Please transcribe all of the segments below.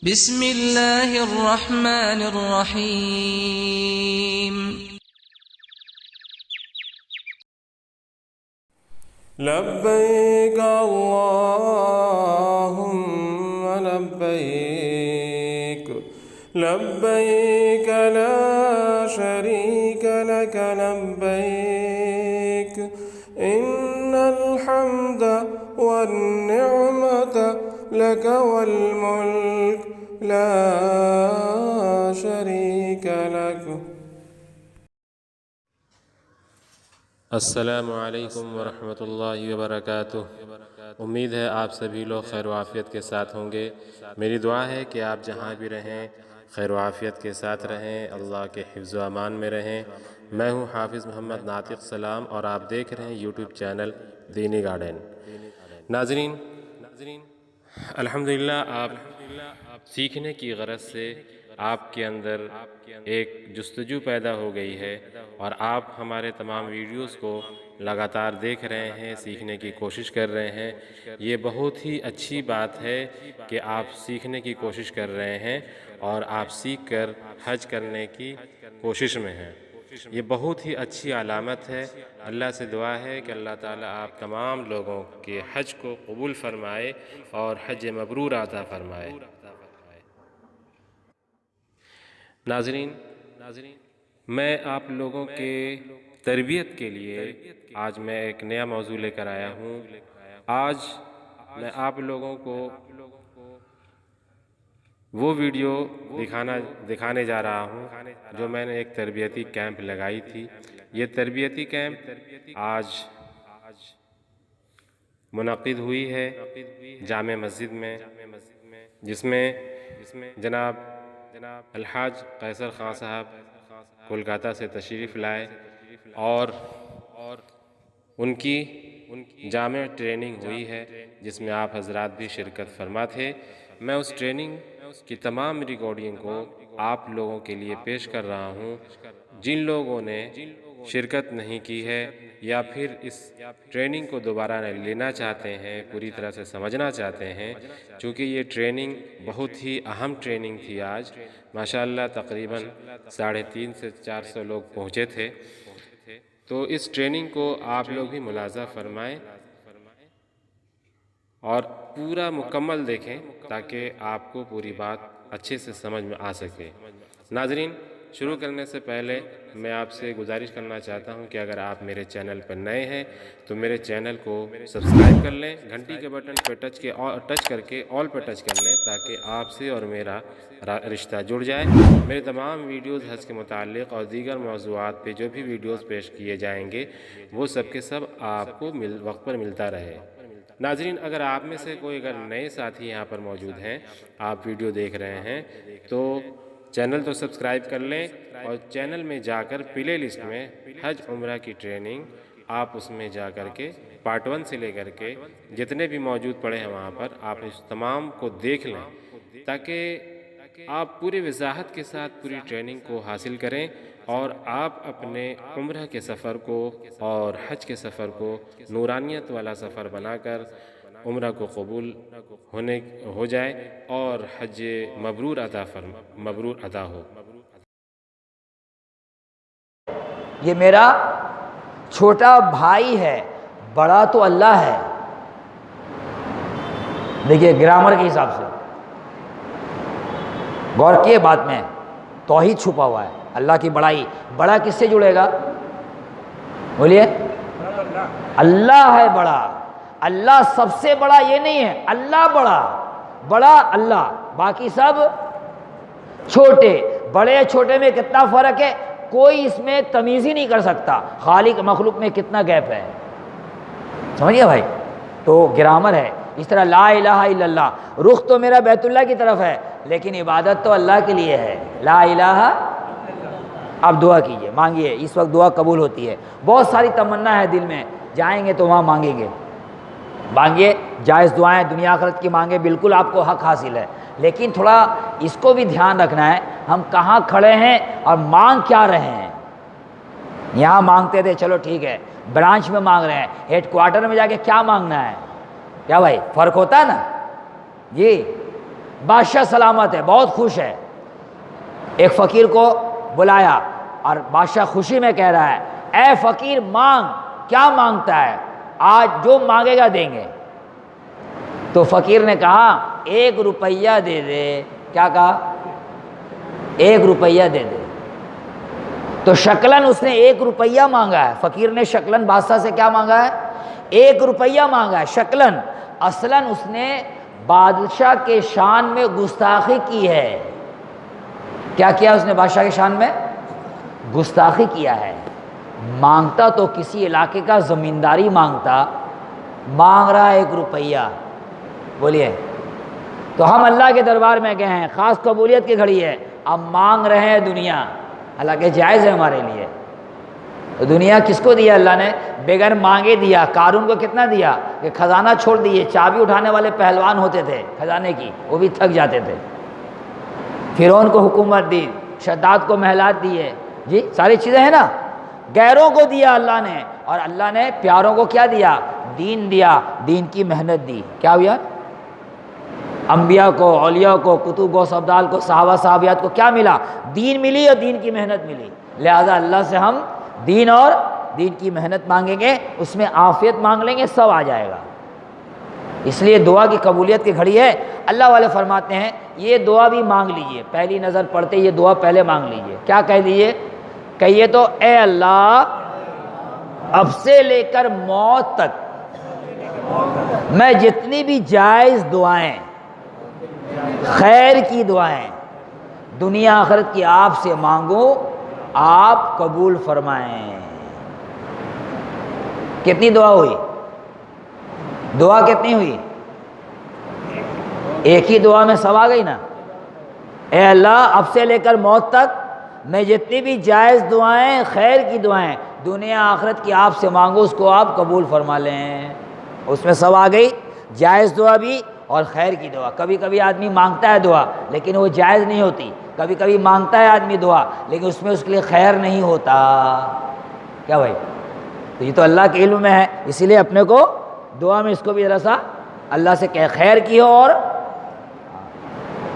بسم اللہ الرحمن الرحیم لبیک اللہم لبیک لبیک لا شریک لک لبیک ان الحمد والنعمت لک والملک لا شریک لک۔ السلام علیکم ورحمۃ اللہ وبرکاتہ۔ امید ہے آپ سبھی لوگ خیر و عافیت کے ساتھ ہوں گے۔ میری دعا ہے کہ آپ جہاں بھی رہیں خیر و عافیت کے ساتھ رہیں، اللہ کے حفظ و امان میں رہیں۔ میں ہوں حافظ محمد ناطق سلام اور آپ دیکھ رہے ہیں یوٹیوب چینل دینی گارڈن۔ ناظرین، الحمدللہ آپ سیکھنے کی غرض سے آپ کے اندر ایک جستجو پیدا ہو گئی ہے اور آپ ہمارے تمام ویڈیوز کو لگاتار دیکھ رہے ہیں، سیکھنے کی کوشش کر رہے ہیں۔ یہ بہت ہی اچھی بات ہے کہ آپ سیکھنے کی کوشش کر رہے ہیں اور آپ سیکھ کر حج کرنے کی کوشش میں ہیں۔ یہ بہت ہی اچھی علامت ہے۔ اللہ سے دعا ہے کہ اللہ تعالیٰ آپ تمام لوگوں کے حج کو قبول فرمائے اور حج مبرور عطا فرمائے۔ ناظرین، میں آپ لوگوں کے تربیت کے لیے آج میں ایک نیا موضوع لے کر آیا ہوں۔ آج میں آپ لوگوں کو وہ ویڈیو دکھانے جا رہا ہوں جو میں نے ایک تربیتی کیمپ لگائی تھی۔ یہ تربیتی کیمپ آج منعقد ہوئی ہے جامع مسجد میں، جس میں جناب الحاج قیصر خان صاحب کولکاتہ سے تشریف لائے اور ان کی جامع ٹریننگ ہوئی ہے جس میں آپ حضرات بھی شرکت فرما تھے۔ میں اس ٹریننگ کی تمام ریکارڈنگ کو آپ لوگوں کے لیے پیش کر رہا ہوں۔ جن لوگوں نے شرکت نہیں کی ہے یا پھر اس ٹریننگ کو دوبارہ لینا چاہتے ہیں، پوری طرح سے سمجھنا چاہتے ہیں، چونکہ یہ ٹریننگ بہت ہی اہم ٹریننگ تھی۔ آج ماشاءاللہ تقریباً 350 سے 400 لوگ پہنچے تھے۔ تو اس ٹریننگ کو آپ لوگ بھی ملاحظہ فرمائیں اور پورا مکمل دیکھیں تاکہ آپ کو پوری بات اچھے سے سمجھ میں آ سکے۔ ناظرین، شروع کرنے سے پہلے میں آپ سے گزارش کرنا چاہتا ہوں کہ اگر آپ میرے چینل پر نئے ہیں تو میرے چینل کو سبسکرائب کر لیں، گھنٹی کے بٹن پہ ٹچ کر کے آل پہ ٹچ کر لیں تاکہ آپ سے اور میرا رشتہ جڑ جائے۔ میرے تمام ویڈیوز حج کے متعلق اور دیگر موضوعات پہ جو بھی ویڈیوز پیش کیے جائیں گے وہ سب کے سب آپ کو وقت پر ملتا رہے۔ ناظرین، اگر آپ میں سے کوئی نئے ساتھی یہاں پر موجود ہیں، آپ ویڈیو دیکھ رہے ہیں تو چینل تو سبسکرائب کر لیں اور چینل میں جا کر پلے لسٹ میں حج عمرہ کی ٹریننگ آپ اس میں جا کر کے پارٹ 1 سے لے کر کے جتنے بھی موجود پڑے ہیں وہاں پر آپ اس تمام کو دیکھ لیں تاکہ آپ پوری وضاحت کے ساتھ پوری ٹریننگ کو حاصل کریں اور آپ اپنے عمرہ کے سفر کو اور حج کے سفر کو نورانیت والا سفر بنا کر عمرہ کو قبول ہو جائے اور حج مبرور ادا ہو۔ یہ میرا چھوٹا بھائی ہے، بڑا تو اللہ ہے۔ دیکھیے گرامر کے حساب سے غور کیے بات میں، توحید چھپا ہوا ہے، اللہ کی بڑائی۔ بڑا کس سے جڑے گا؟ بولیے، اللہ ہے بڑا۔ اللہ سب سے بڑا یہ نہیں ہے، اللہ بڑا اللہ، باقی سب چھوٹے۔ بڑے چھوٹے میں کتنا فرق ہے کوئی اس میں تمیز ہی نہیں کر سکتا۔ خالق مخلوق میں کتنا گیپ ہے، سمجھیے بھائی۔ تو گرامر ہے اس طرح لا الہ الا اللہ، رخ تو میرا بیت اللہ کی طرف ہے لیکن عبادت تو اللہ کے لیے ہے۔ لا الہ، آپ دعا کیجئے، مانگیے، اس وقت دعا قبول ہوتی ہے۔ بہت ساری تمنا ہے دل میں، جائیں گے تو وہاں مانگیں گے، مانگیے جائز دعائیں دنیا آخرت کی مانگے، بالکل آپ کو حق حاصل ہے، لیکن تھوڑا اس کو بھی دھیان رکھنا ہے ہم کہاں کھڑے ہیں اور مانگ کیا رہے ہیں۔ یہاں مانگتے تھے چلو ٹھیک ہے، برانچ میں مانگ رہے ہیں، ہیڈ کوارٹر میں جا کے کیا مانگنا ہے؟ کیا بھائی فرق ہوتا ہے نا جی؟ بادشاہ سلامت ہے، بہت خوش ہے۔ ایک فقیر کو بلایا اور بادشاہ خوشی میں کہہ رہا ہے اے فقیر مانگ، کیا مانگتا ہے؟ آج جو مانگے گا دیں گے۔ تو فقیر نے کہا 1 روپیہ دے دے۔ کیا کہا؟ 1 روپیہ دے دے۔ تو شکلاً اس نے 1 روپیہ مانگا ہے، فقیر نے شکلاً بادشاہ سے کیا مانگا ہے؟ 1 روپیہ مانگا ہے شکلاً۔ اصلاً اس نے بادشاہ کے شان میں گستاخی کی ہے۔ کیا کیا اس نے بادشاہ کے شان میں؟ گستاخی کیا ہے۔ مانگتا تو کسی علاقے کا زمینداری مانگتا، مانگ رہا 1 روپیہ۔ بولیے، تو ہم اللہ کے دربار میں گئے ہیں، خاص قبولیت کی گھڑی ہے، اب مانگ رہے ہیں دنیا، حالانکہ جائز ہے ہمارے لیے۔ تو دنیا کس کو دیا اللہ نے؟ بغیر مانگے دیا۔ قارون کو کتنا دیا کہ خزانہ چھوڑ دیے، چابی اٹھانے والے پہلوان ہوتے تھے خزانے کی، وہ بھی تھک جاتے تھے۔ فرعون کو حکومت دی، شداد کو محلات دیے، جی ساری چیزیں ہیں نا۔ غیروں کو دیا اللہ نے، اور اللہ نے پیاروں کو کیا دیا؟ دین دیا، دین کی محنت دی۔ کیا ہوا؟ انبیاء کو، اولیاء کو، کتب و ابدال کو، صحابہ صحابیات کو کیا ملا؟ دین ملی اور دین کی محنت ملی۔ لہذا اللہ سے ہم دین اور دین کی محنت مانگیں گے، اس میں عافیت مانگ لیں گے، سب آ جائے گا۔ اس لیے دعا کی قبولیت کی گھڑی ہے۔ اللہ والے فرماتے ہیں یہ دعا بھی مانگ لیجئے، پہلی نظر پڑھتے یہ دعا پہلے مانگ لیجئے۔ کیا کہہ دیجئے؟ کہیے تو اے اللہ اب سے لے کر موت تک میں جتنی بھی جائز دعائیں، خیر کی دعائیں، دنیا آخرت کی آپ سے مانگوں، آپ قبول فرمائیں۔ کتنی دعا ہوئی؟ دعا کتنی ہوئی؟ ایک ہی دعا میں سب آ گئی نا۔ اے اللہ اب سے لے کر موت تک میں جتنی بھی جائز دعائیں، خیر کی دعائیں، دنیا آخرت کی آپ سے مانگو، اس کو آپ قبول فرما لیں۔ اس میں سب آ گئی، جائز دعا بھی اور خیر کی دعا۔ کبھی کبھی آدمی مانگتا ہے دعا لیکن وہ جائز نہیں ہوتی، کبھی کبھی مانگتا ہے آدمی دعا لیکن اس میں اس کے لیے خیر نہیں ہوتا۔ کیا بھائی؟ تو یہ تو اللہ کے علم میں ہے، اسی لیے اپنے کو دعا میں اس کو بھی ذرا سا اللہ سے کہ خیر کی ہو، اور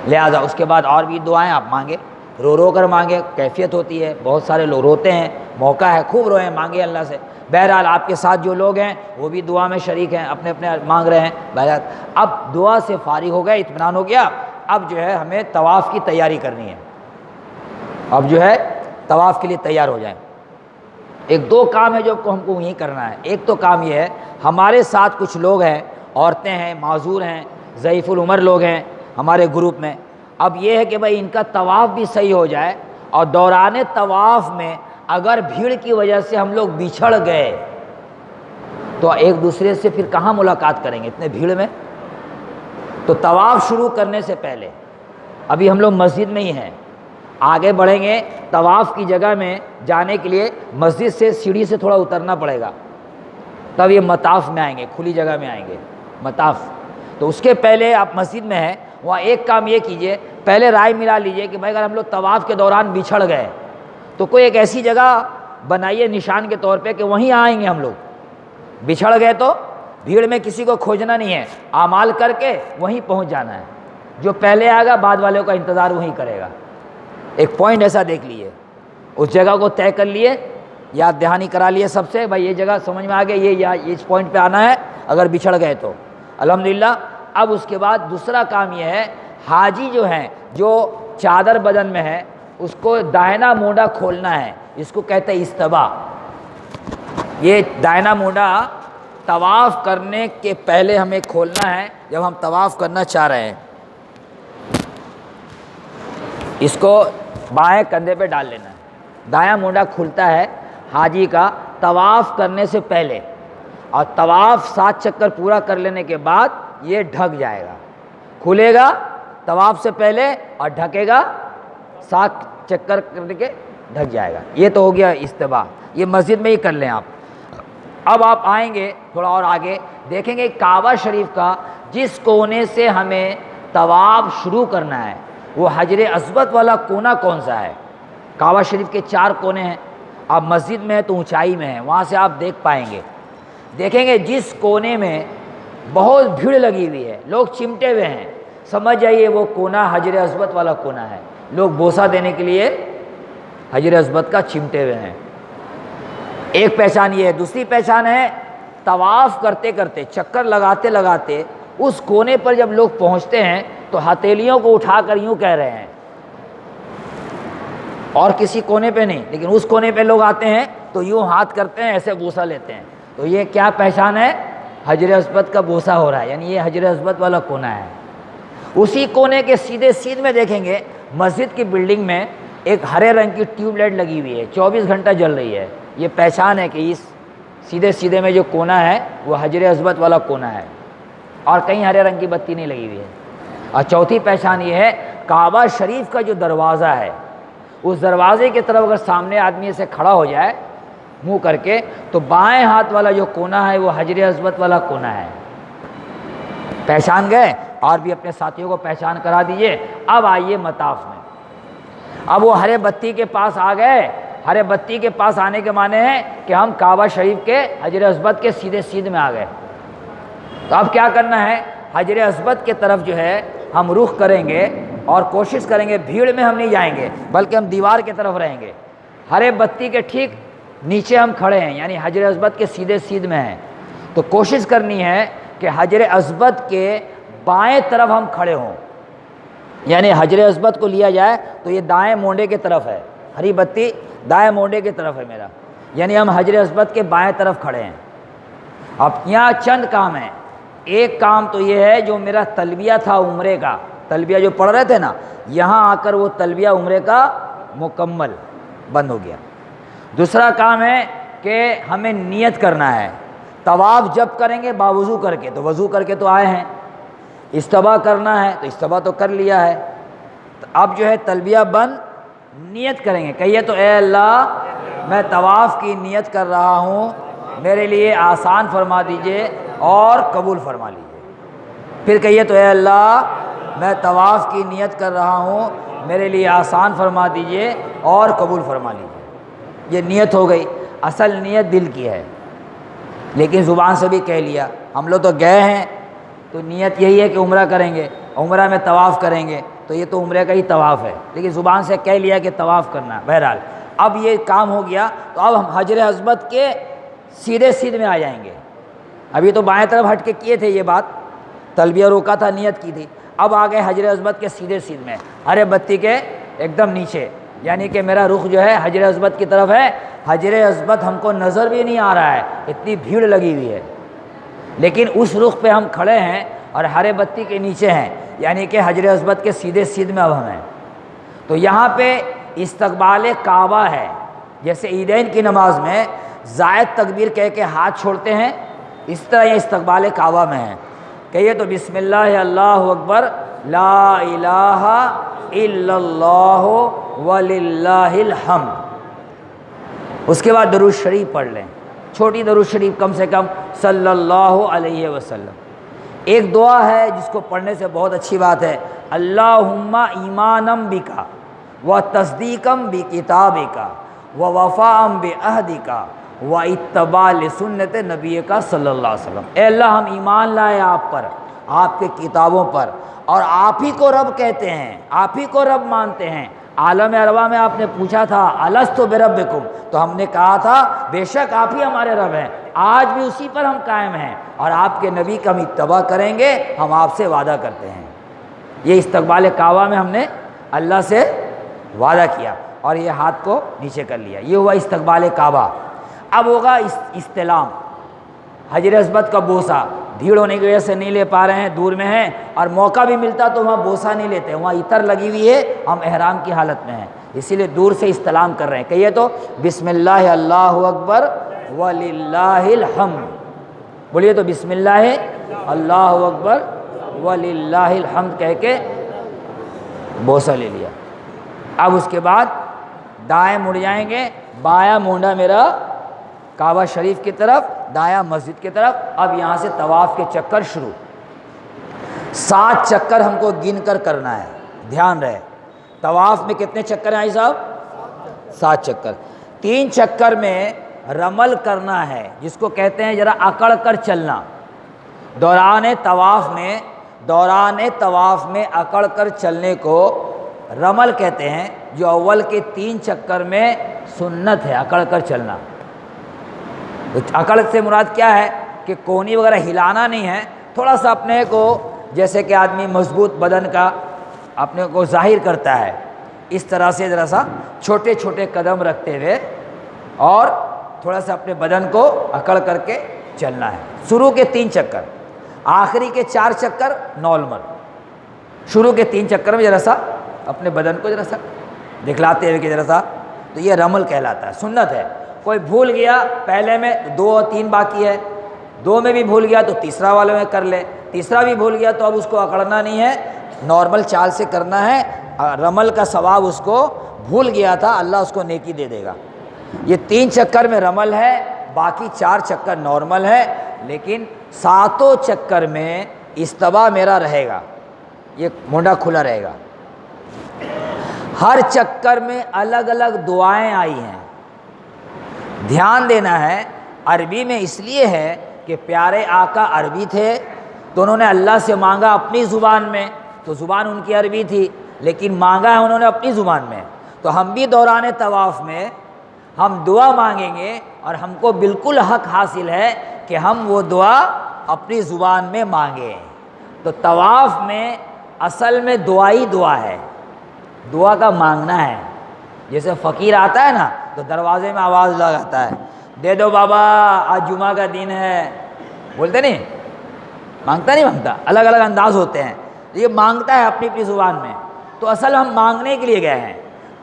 لہذا اس کے بعد اور بھی دعائیں آپ مانگے، رو رو کر مانگے، کیفیت ہوتی ہے، بہت سارے لوگ روتے ہیں، موقع ہے خوب روئیں، مانگے اللہ سے۔ بہرحال آپ کے ساتھ جو لوگ ہیں وہ بھی دعا میں شریک ہیں، اپنے اپنے مانگ رہے ہیں۔ بہرحال اب دعا سے فارغ ہو گئے، اطمینان ہو گیا، اب جو ہے ہمیں طواف کی تیاری کرنی ہے۔ اب جو ہے طواف کے لیے تیار ہو جائیں۔ ایک دو کام ہے جو ہم کو یہیں کرنا ہے۔ ایک تو کام یہ ہے، ہمارے ساتھ کچھ لوگ ہیں، عورتیں ہیں، معذور ہیں، ضعیف العمر لوگ ہیں ہمارے گروپ میں۔ اب یہ ہے کہ بھائی ان کا طواف بھی صحیح ہو جائے، اور دوران طواف میں اگر بھیڑ کی وجہ سے ہم لوگ بچھڑ گئے تو ایک دوسرے سے پھر کہاں ملاقات کریں گے اتنے بھیڑ میں؟ تو طواف شروع کرنے سے پہلے ابھی ہم لوگ مسجد میں ہی ہیں، آگے بڑھیں گے طواف کی جگہ میں جانے کے لیے مسجد سے سیڑھی سے تھوڑا اترنا پڑے گا، تب یہ مطاف میں آئیں گے، کھلی جگہ میں آئیں گے مطاف۔ تو اس کے پہلے آپ مسجد میں ہیں، وہاں ایک کام یہ کیجئے، پہلے رائے ملا لیجئے کہ بھائی اگر ہم لوگ طواف کے دوران بچھڑ گئے تو کوئی ایک ایسی جگہ بنائیے نشان کے طور پہ کہ وہیں آئیں گے ہم لوگ۔ بچھڑ گئے تو بھیڑ میں کسی کو کھوجنا نہیں ہے، اعمال کر کے وہیں پہنچ جانا ہے، جو پہلے آئے گا بعد والوں کا انتظار وہیں کرے گا۔ ایک پوائنٹ ایسا دیکھ لیے، اس جگہ کو طے کر لیے، یاد دہانی کرا لیے سب سے، بھائی یہ جگہ سمجھ میں آ گیا، یہ اس پوائنٹ پہ آنا ہے اگر بچھڑ گئے تو الحمدللہ۔ اب اس کے بعد دوسرا کام یہ ہے، حاجی جو ہیں جو چادر بدن میں ہے اس کو دائنا مونڈا کھولنا ہے، اس کو کہتے ہیں استبا۔ یہ دائنا مونڈا طواف کرنے کے پہلے ہمیں کھولنا ہے، جب ہم طواف کرنا چاہ رہے ہیں اس کو بائیں کندھے پہ ڈال لینا ہے۔ دایاں مونڈا کھلتا ہے حاجی کا طواف کرنے سے پہلے، اور طواف 7 چکر پورا کر لینے کے بعد یہ ڈھک جائے گا، کھلے گا طواف سے پہلے اور ڈھکے گا 7 چکر کرنے کے ڈھک جائے گا۔ یہ تو ہو گیا استباح، یہ مسجد میں ہی کر لیں آپ۔ اب آپ آئیں گے تھوڑا اور آگے، دیکھیں گے کعبہ شریف کا جس کونے سے ہمیں طواف شروع کرنا ہے وہ حجر اسود والا کونا کون سا ہے؟ کعبہ شریف کے 4 کونے ہیں، آپ مسجد میں ہیں تو اونچائی میں ہیں، وہاں سے آپ دیکھ پائیں گے۔ دیکھیں گے جس کونے میں بہت بھیڑ لگی ہوئی ہے، لوگ چمٹے ہوئے ہیں، سمجھ جائیے وہ کونا حجر اسود والا کونا ہے. لوگ بوسہ دینے کے لیے حجر اسود کا چمٹے ہوئے ہیں. ایک پہچان یہ ہے. دوسری پہچان ہے طواف کرتے کرتے چکر لگاتے لگاتے اس کونے پر جب لوگ پہنچتے ہیں تو ہتھیلیوں کو اٹھا کر یوں کہہ رہے ہیں, اور کسی کونے پہ نہیں, لیکن اس کونے پہ لوگ آتے ہیں تو یوں ہاتھ کرتے ہیں, ایسے بوسہ لیتے ہیں. تو یہ کیا پہچان ہے؟ حجر اسود کا بوسہ ہو رہا ہے, یعنی یہ حجر اسود والا کونا ہے. اسی کونے کے سیدھے سیدھ میں دیکھیں گے مسجد کی بلڈنگ میں ایک ہرے رنگ کی ٹیوب لائٹ لگی ہوئی ہے, 24 گھنٹہ جل رہی ہے. یہ پہچان ہے کہ اس سیدھے سیدھے میں جو کونا ہے وہ حجر اسود والا کونا ہے, اور کہیں ہرے رنگ کی بتی نہیں لگی ہوئی ہے. اور چوتھی پہچان یہ ہے کعبہ شریف کا جو دروازہ ہے, اس دروازے کی طرف اگر سامنے آدمی سے کھڑا ہو جائے منہ کر کے تو بائیں ہاتھ والا جو کونا ہے وہ حجر اسود والا کونا ہے. پہچان گئے؟ اور بھی اپنے ساتھیوں کو پہچان کرا دیجئے. اب آئیے مطاف میں. اب وہ ہرے بتی کے پاس آ گئے. ہرے بتی کے پاس آنے کے معنی ہے کہ ہم کعبہ شریف کے حجر اسود کے سیدھے سیدھ میں آ گئے. تو اب کیا کرنا ہے؟ حجر اسود کے طرف جو ہے ہم رخ کریں گے اور کوشش کریں گے, بھیڑ میں ہم نہیں جائیں گے بلکہ ہم دیوار کی طرف رہیں گے. ہرے بتی کے ٹھیک نیچے ہم کھڑے ہیں, یعنی حجر اسود کے سیدھے سیدھ میں ہیں. تو کوشش کرنی ہے کہ حجر اسود کے بائیں طرف ہم کھڑے ہوں, یعنی حجر اسود کو لیا جائے تو یہ دائیں مونڈے کی طرف ہے, ہری بتی دائیں مونڈے کی طرف ہے میرا, یعنی ہم حجر اسود کے بائیں طرف کھڑے ہیں. اب یہاں چند کام ہیں. ایک کام تو یہ ہے جو میرا تلبیہ تھا عمرے کا, تلبیہ جو پڑھ رہے تھے نا, یہاں آ کر وہ تلبیہ عمرے کا مکمل بند ہو گیا. دوسرا کام ہے کہ ہمیں نیت کرنا ہے. طواف جب کریں گے باوضو کر کے, تو وضو کر کے تو آئے ہیں. استبا کرنا ہے تو استبا تو کر لیا ہے. اب جو ہے تلبیہ بند, نیت کریں گے. کہیے تو اے اللہ میں طواف کی نیت کر رہا ہوں, میرے لیے آسان فرما دیجئے اور قبول فرما لیجئے. پھر کہیے تو اے اللہ میں طواف کی نیت کر رہا ہوں, میرے لیے آسان فرما دیجئے اور قبول فرما لیجئے. یہ نیت ہو گئی. اصل نیت دل کی ہے, لیکن زبان سے بھی کہہ لیا. ہم لوگ تو گئے ہیں تو نیت یہی ہے کہ عمرہ کریں گے, عمرہ میں طواف کریں گے, تو یہ تو عمرے کا ہی طواف ہے, لیکن زبان سے کہہ لیا کہ طواف کرنا ہے. بہرحال اب یہ کام ہو گیا, تو اب ہم حجر اسود کے سیدھے سیدھ میں آ جائیں گے. ابھی تو بائیں طرف ہٹ کے کیے تھے یہ بات, تلبیہ روکا تھا, نیت کی تھی. اب آ گئے حجر اسود کے سیدھے سیدھ میں, ہرے بتی کے ایک دم نیچے, یعنی کہ میرا رخ جو ہے حجر اسود کی طرف ہے. حجر اسود ہم کو نظر بھی نہیں آ رہا ہے, اتنی بھیڑ لگی ہوئی ہے, لیکن اس رخ پہ ہم کھڑے ہیں اور ہرے بتی کے نیچے ہیں, یعنی کہ حجر اسود کے سیدھے سیدھ میں اب ہم ہیں. تو یہاں پہ استقبال کعبہ ہے. جیسے عیدین کی نماز میں زائد تکبیر کہہ کے ہاتھ چھوڑتے ہیں, اس طرح یہ استقبال کعبہ میں ہے. کہیے تو بسم اللہ اللہ اکبر لا الہ الا اللہ وللہ الحمد. اس کے بعد درود شریف پڑھ لیں, چھوٹی درود شریف کم سے کم صلی اللہ علیہ وسلم. ایک دعا ہے جس کو پڑھنے سے بہت اچھی بات ہے, اللہم ایمانم بکا و تصدیقم بکتابکا و وفاءم بعہدکا و اتباع لسنت نبی کا صلی اللہ علیہ وسلم. اے اللہ ہم ایمان لائے آپ پر, آپ کے کتابوں پر, اور آپ ہی کو رب کہتے ہیں, آپ ہی کو رب مانتے ہیں. عالم ارواح میں آپ نے پوچھا تھا الستو بربکم, تو ہم نے کہا تھا بے شک آپ ہی ہمارے رب ہیں. آج بھی اسی پر ہم قائم ہیں, اور آپ کے نبی کا ہم اتباع کریں گے, ہم آپ سے وعدہ کرتے ہیں. یہ استقبال کعبہ میں ہم نے اللہ سے وعدہ کیا اور یہ ہاتھ کو نیچے کر لیا. یہ ہوا استقبال کعبہ. اب ہوگا استلام, حجر اسود کا بوسہ. بھیڑ ہونے کی وجہ سے نہیں لے پا رہے ہیں, دور میں ہیں, اور موقع بھی ملتا تو وہاں بوسہ نہیں لیتے, وہاں عطر لگی ہوئی ہے, ہم احرام کی حالت میں ہیں, اسی لیے دور سے استلام کر رہے ہیں. کہیے تو بسم اللہ اللہ اکبر وللہ الحمد. بولیے تو بسم اللہ اللہ اکبر وللہ الحمد کہہ کے بوسہ لے لیا. اب اس کے بعد دائیں مڑ جائیں گے, بایاں مونڈا میرا کعبہ شریف کی طرف, دایاں مسجد کی طرف. اب یہاں سے طواف کے چکر شروع. 7 چکر ہم کو گن کر کرنا ہے, دھیان رہے. طواف میں کتنے چکر ہیں بھائی صاحب؟ 7 چکر. 3 چکر میں رمل کرنا ہے, جس کو کہتے ہیں ذرا اکڑ کر چلنا. دوران طواف میں دوران طواف میں اکڑ کر چلنے کو رمل کہتے ہیں، جو اول کے 3 چکر میں سنت ہے اکڑ کر چلنا۔ اکڑ سے مراد کیا ہے کہ کونی وغیرہ ہلانا نہیں ہے، تھوڑا سا اپنے کو، جیسے کہ آدمی مضبوط بدن کا اپنے کو ظاہر کرتا ہے، اس طرح سے ذرا سا چھوٹے چھوٹے قدم رکھتے ہوئے اور تھوڑا سا اپنے بدن کو اکڑ کر کے چلنا ہے۔ شروع کے 3 چکر، آخری کے 4 چکر نارمل، شروع کے 3 چکر میں ذرا سا اپنے بدن کو ذرا سا دکھلاتے ہوئے کہ ذرا سا، تو یہ رمل کہلاتا ہے، سنت ہے۔ کوئی بھول گیا پہلے میں 2 اور 3 باقی ہے، 2 میں بھی بھول گیا تو تیسرا والے میں کر لے، تیسرا بھی بھول گیا تو اب اس کو اکڑنا نہیں ہے، نارمل چال سے کرنا ہے، رمل کا ثواب اس کو بھول گیا تھا اللہ اس کو نیکی دے دے گا۔ یہ 3 چکر میں رمل ہے، باقی 4 چکر نارمل ہے، لیکن 7 چکر میں استوا میرا رہے گا، یہ مونڈا کھلا رہے گا۔ ہر چکر میں الگ الگ دعائیں آئی ہیں، دھیان دینا ہے۔ عربی میں اس لیے ہے کہ پیارے آقا عربی تھے تو انہوں نے اللہ سے مانگا اپنی زبان میں، تو زبان ان کی عربی تھی، لیکن مانگا ہے انہوں نے اپنی زبان میں، تو ہم بھی دوران طواف میں ہم دعا مانگیں گے، اور ہم کو بالکل حق حاصل ہے کہ ہم وہ دعا اپنی زبان میں مانگیں۔ تو طواف میں اصل میں دعائی دعا ہے، دعا کا مانگنا ہے۔ جیسے فقیر آتا ہے نا تو دروازے میں آواز لگاتا ہے، دے دو بابا آج جمعہ کا دن ہے، بولتے نہیں، مانگتا نہیں مانگتا، الگ الگ انداز ہوتے ہیں، یہ مانگتا ہے اپنی اپنی زبان میں۔ تو اصل ہم مانگنے کے لیے گئے ہیں۔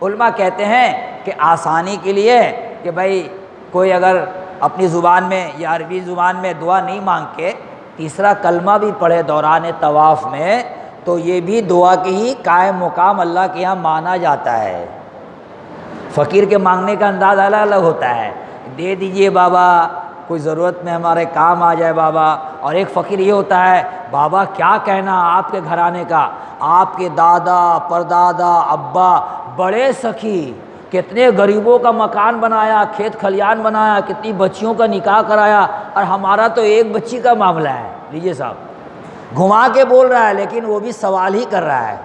علماء کہتے ہیں کہ آسانی کے لیے کہ بھائی کوئی اگر اپنی زبان میں یا عربی زبان میں دعا نہیں مانگ کے تیسرا کلمہ بھی پڑھے دوران طواف میں، تو یہ بھی دعا کی ہی قائم مقام اللہ کے یہاں مانا جاتا ہے۔ فقیر کے مانگنے کا انداز الگ الگ ہوتا ہے، دے دیجئے بابا، کوئی ضرورت میں ہمارے کام آ جائے بابا، اور ایک فقیر یہ ہوتا ہے، بابا کیا کہنا آپ کے گھرانے کا، آپ کے دادا پردادا ابا بڑے سخی، کتنے غریبوں کا مکان بنایا، کھیت کھلیان بنایا، کتنی بچیوں کا نکاح کرایا، اور ہمارا تو ایک بچی کا معاملہ ہے۔ لیجئے صاحب، گھما کے بول رہا ہے لیکن وہ بھی سوال ہی کر رہا ہے،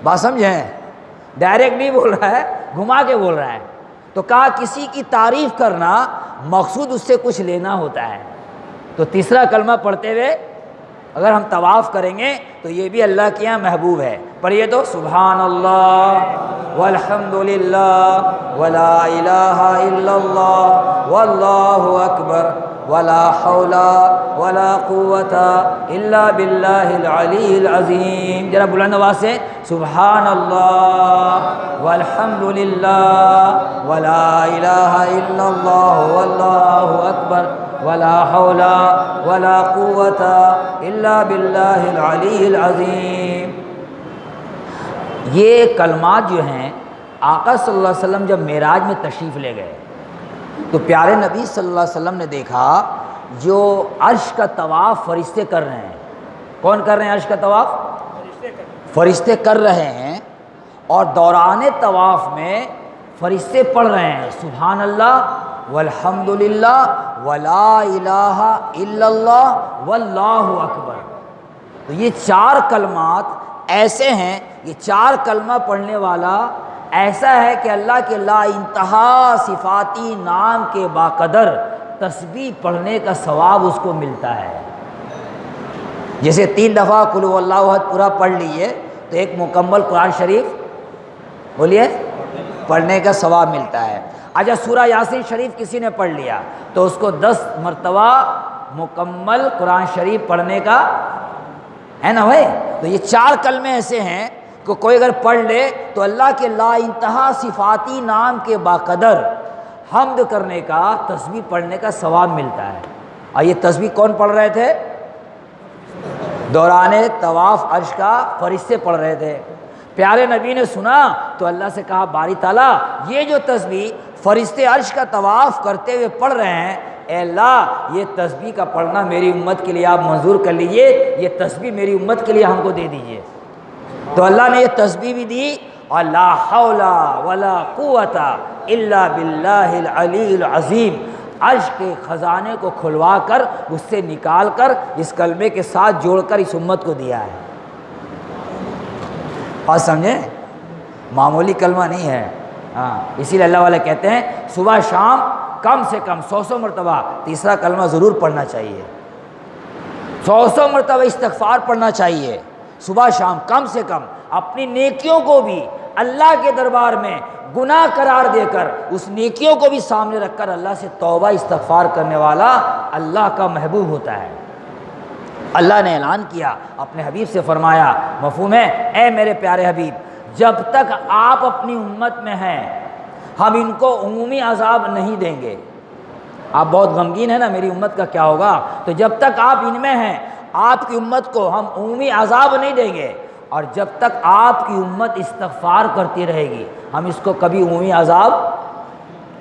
بات سمجھیں، ڈائریکٹ نہیں بول رہا ہے، گھما کے بول رہا ہے۔ تو کہا کسی کی تعریف کرنا مقصود اس سے کچھ لینا ہوتا ہے، تو تیسرا کلمہ پڑھتے ہوئے اگر ہم طواف کریں گے تو یہ بھی اللہ کے یہاں محبوب ہے۔ پڑھیے تو، سبحان اللہ والحمد للہ ولا الہ الا اللہ واللہ اکبر ولا حول ولا قوت الا باللہ العلی العظیم۔ ذرا بلند آواز سے، سبحان اللہ والحمد للہ ولا الہ الا اللہ واللہ اکبر ولا حول ولا قوت الا باللہ العلی العظیم۔ یہ کلمات جو ہیں آقا صلی اللہ علیہ وسلم جب معراج میں تشریف لے گئے تو پیارے نبی صلی اللہ علیہ وسلم نے دیکھا جو عرش کا طواف فرشتے کر رہے ہیں۔ کون کر رہے ہیں عرش کا طواف؟ فرشتے کر رہے ہیں، اور دوران طواف میں فرشتے پڑھ رہے ہیں سبحان اللہ والحمد للہ ولا الہ الا اللہ واللہ اکبر۔ تو یہ 4 کلمات ایسے ہیں، یہ 4 کلمہ پڑھنے والا ایسا ہے کہ اللہ کے لا انتہا صفاتی نام کے باقدر تسبیح پڑھنے کا ثواب اس کو ملتا ہے۔ جیسے 3 دفعہ قل هو اللہ احد پورا پڑھ لیے تو ایک مکمل قرآن شریف بولیے پڑھنے کا ثواب ملتا ہے۔ اچھا، سورہ یاسین شریف کسی نے پڑھ لیا تو اس کو 10 مرتبہ مکمل قرآن شریف پڑھنے کا ہے نا بھائی۔ تو یہ 4 کلمے ایسے ہیں کہ کوئی اگر پڑھ لے تو اللہ کے لا انتہا صفاتی نام کے باقدر حمد کرنے کا، تسبیح پڑھنے کا ثواب ملتا ہے۔ اور یہ تسبیح کون پڑھ رہے تھے؟ دوران طواف عرش کا فرشتے پڑھ رہے تھے۔ پیارے نبی نے سنا تو اللہ سے کہا باری تعالیٰ یہ جو تسبیح فرشتے عرش کا طواف کرتے ہوئے پڑھ رہے ہیں، اے اللہ یہ تسبیح کا پڑھنا میری امت کے لیے آپ منظور کر لیجئے، یہ تسبیح میری امت کے لیے ہم کو دے دیجئے۔ تو اللہ نے یہ تسبیح بھی دی، اور لا حول ولا قوت الا باللہ العلی العظیم، عرش کے خزانے کو کھلوا کر اس سے نکال کر اس کلمے کے ساتھ جوڑ کر اس امت کو دیا ہے۔ بات سمجھیں، معمولی کلمہ نہیں ہے۔ ہاں، اسی لیے اللہ والے کہتے ہیں صبح شام کم سے کم 100 مرتبہ تیسرا کلمہ ضرور پڑھنا چاہیے، 100 مرتبہ استغفار پڑھنا چاہیے صبح شام کم سے کم، اپنی نیکیوں کو بھی اللہ کے دربار میں گناہ قرار دے کر اس نیکیوں کو بھی سامنے رکھ کر اللہ سے توبہ استغفار کرنے والا اللہ کا محبوب ہوتا ہے۔ اللہ نے اعلان کیا، اپنے حبیب سے فرمایا، مفہوم ہے، اے میرے پیارے حبیب، جب تک آپ اپنی امت میں ہیں ہم ان کو عمومی عذاب نہیں دیں گے۔ آپ بہت غمگین ہیں نا میری امت کا کیا ہوگا، تو جب تک آپ ان میں ہیں آپ کی امت کو ہم عمومی عذاب نہیں دیں گے، اور جب تک آپ کی امت استغفار کرتی رہے گی ہم اس کو کبھی عمومی عذاب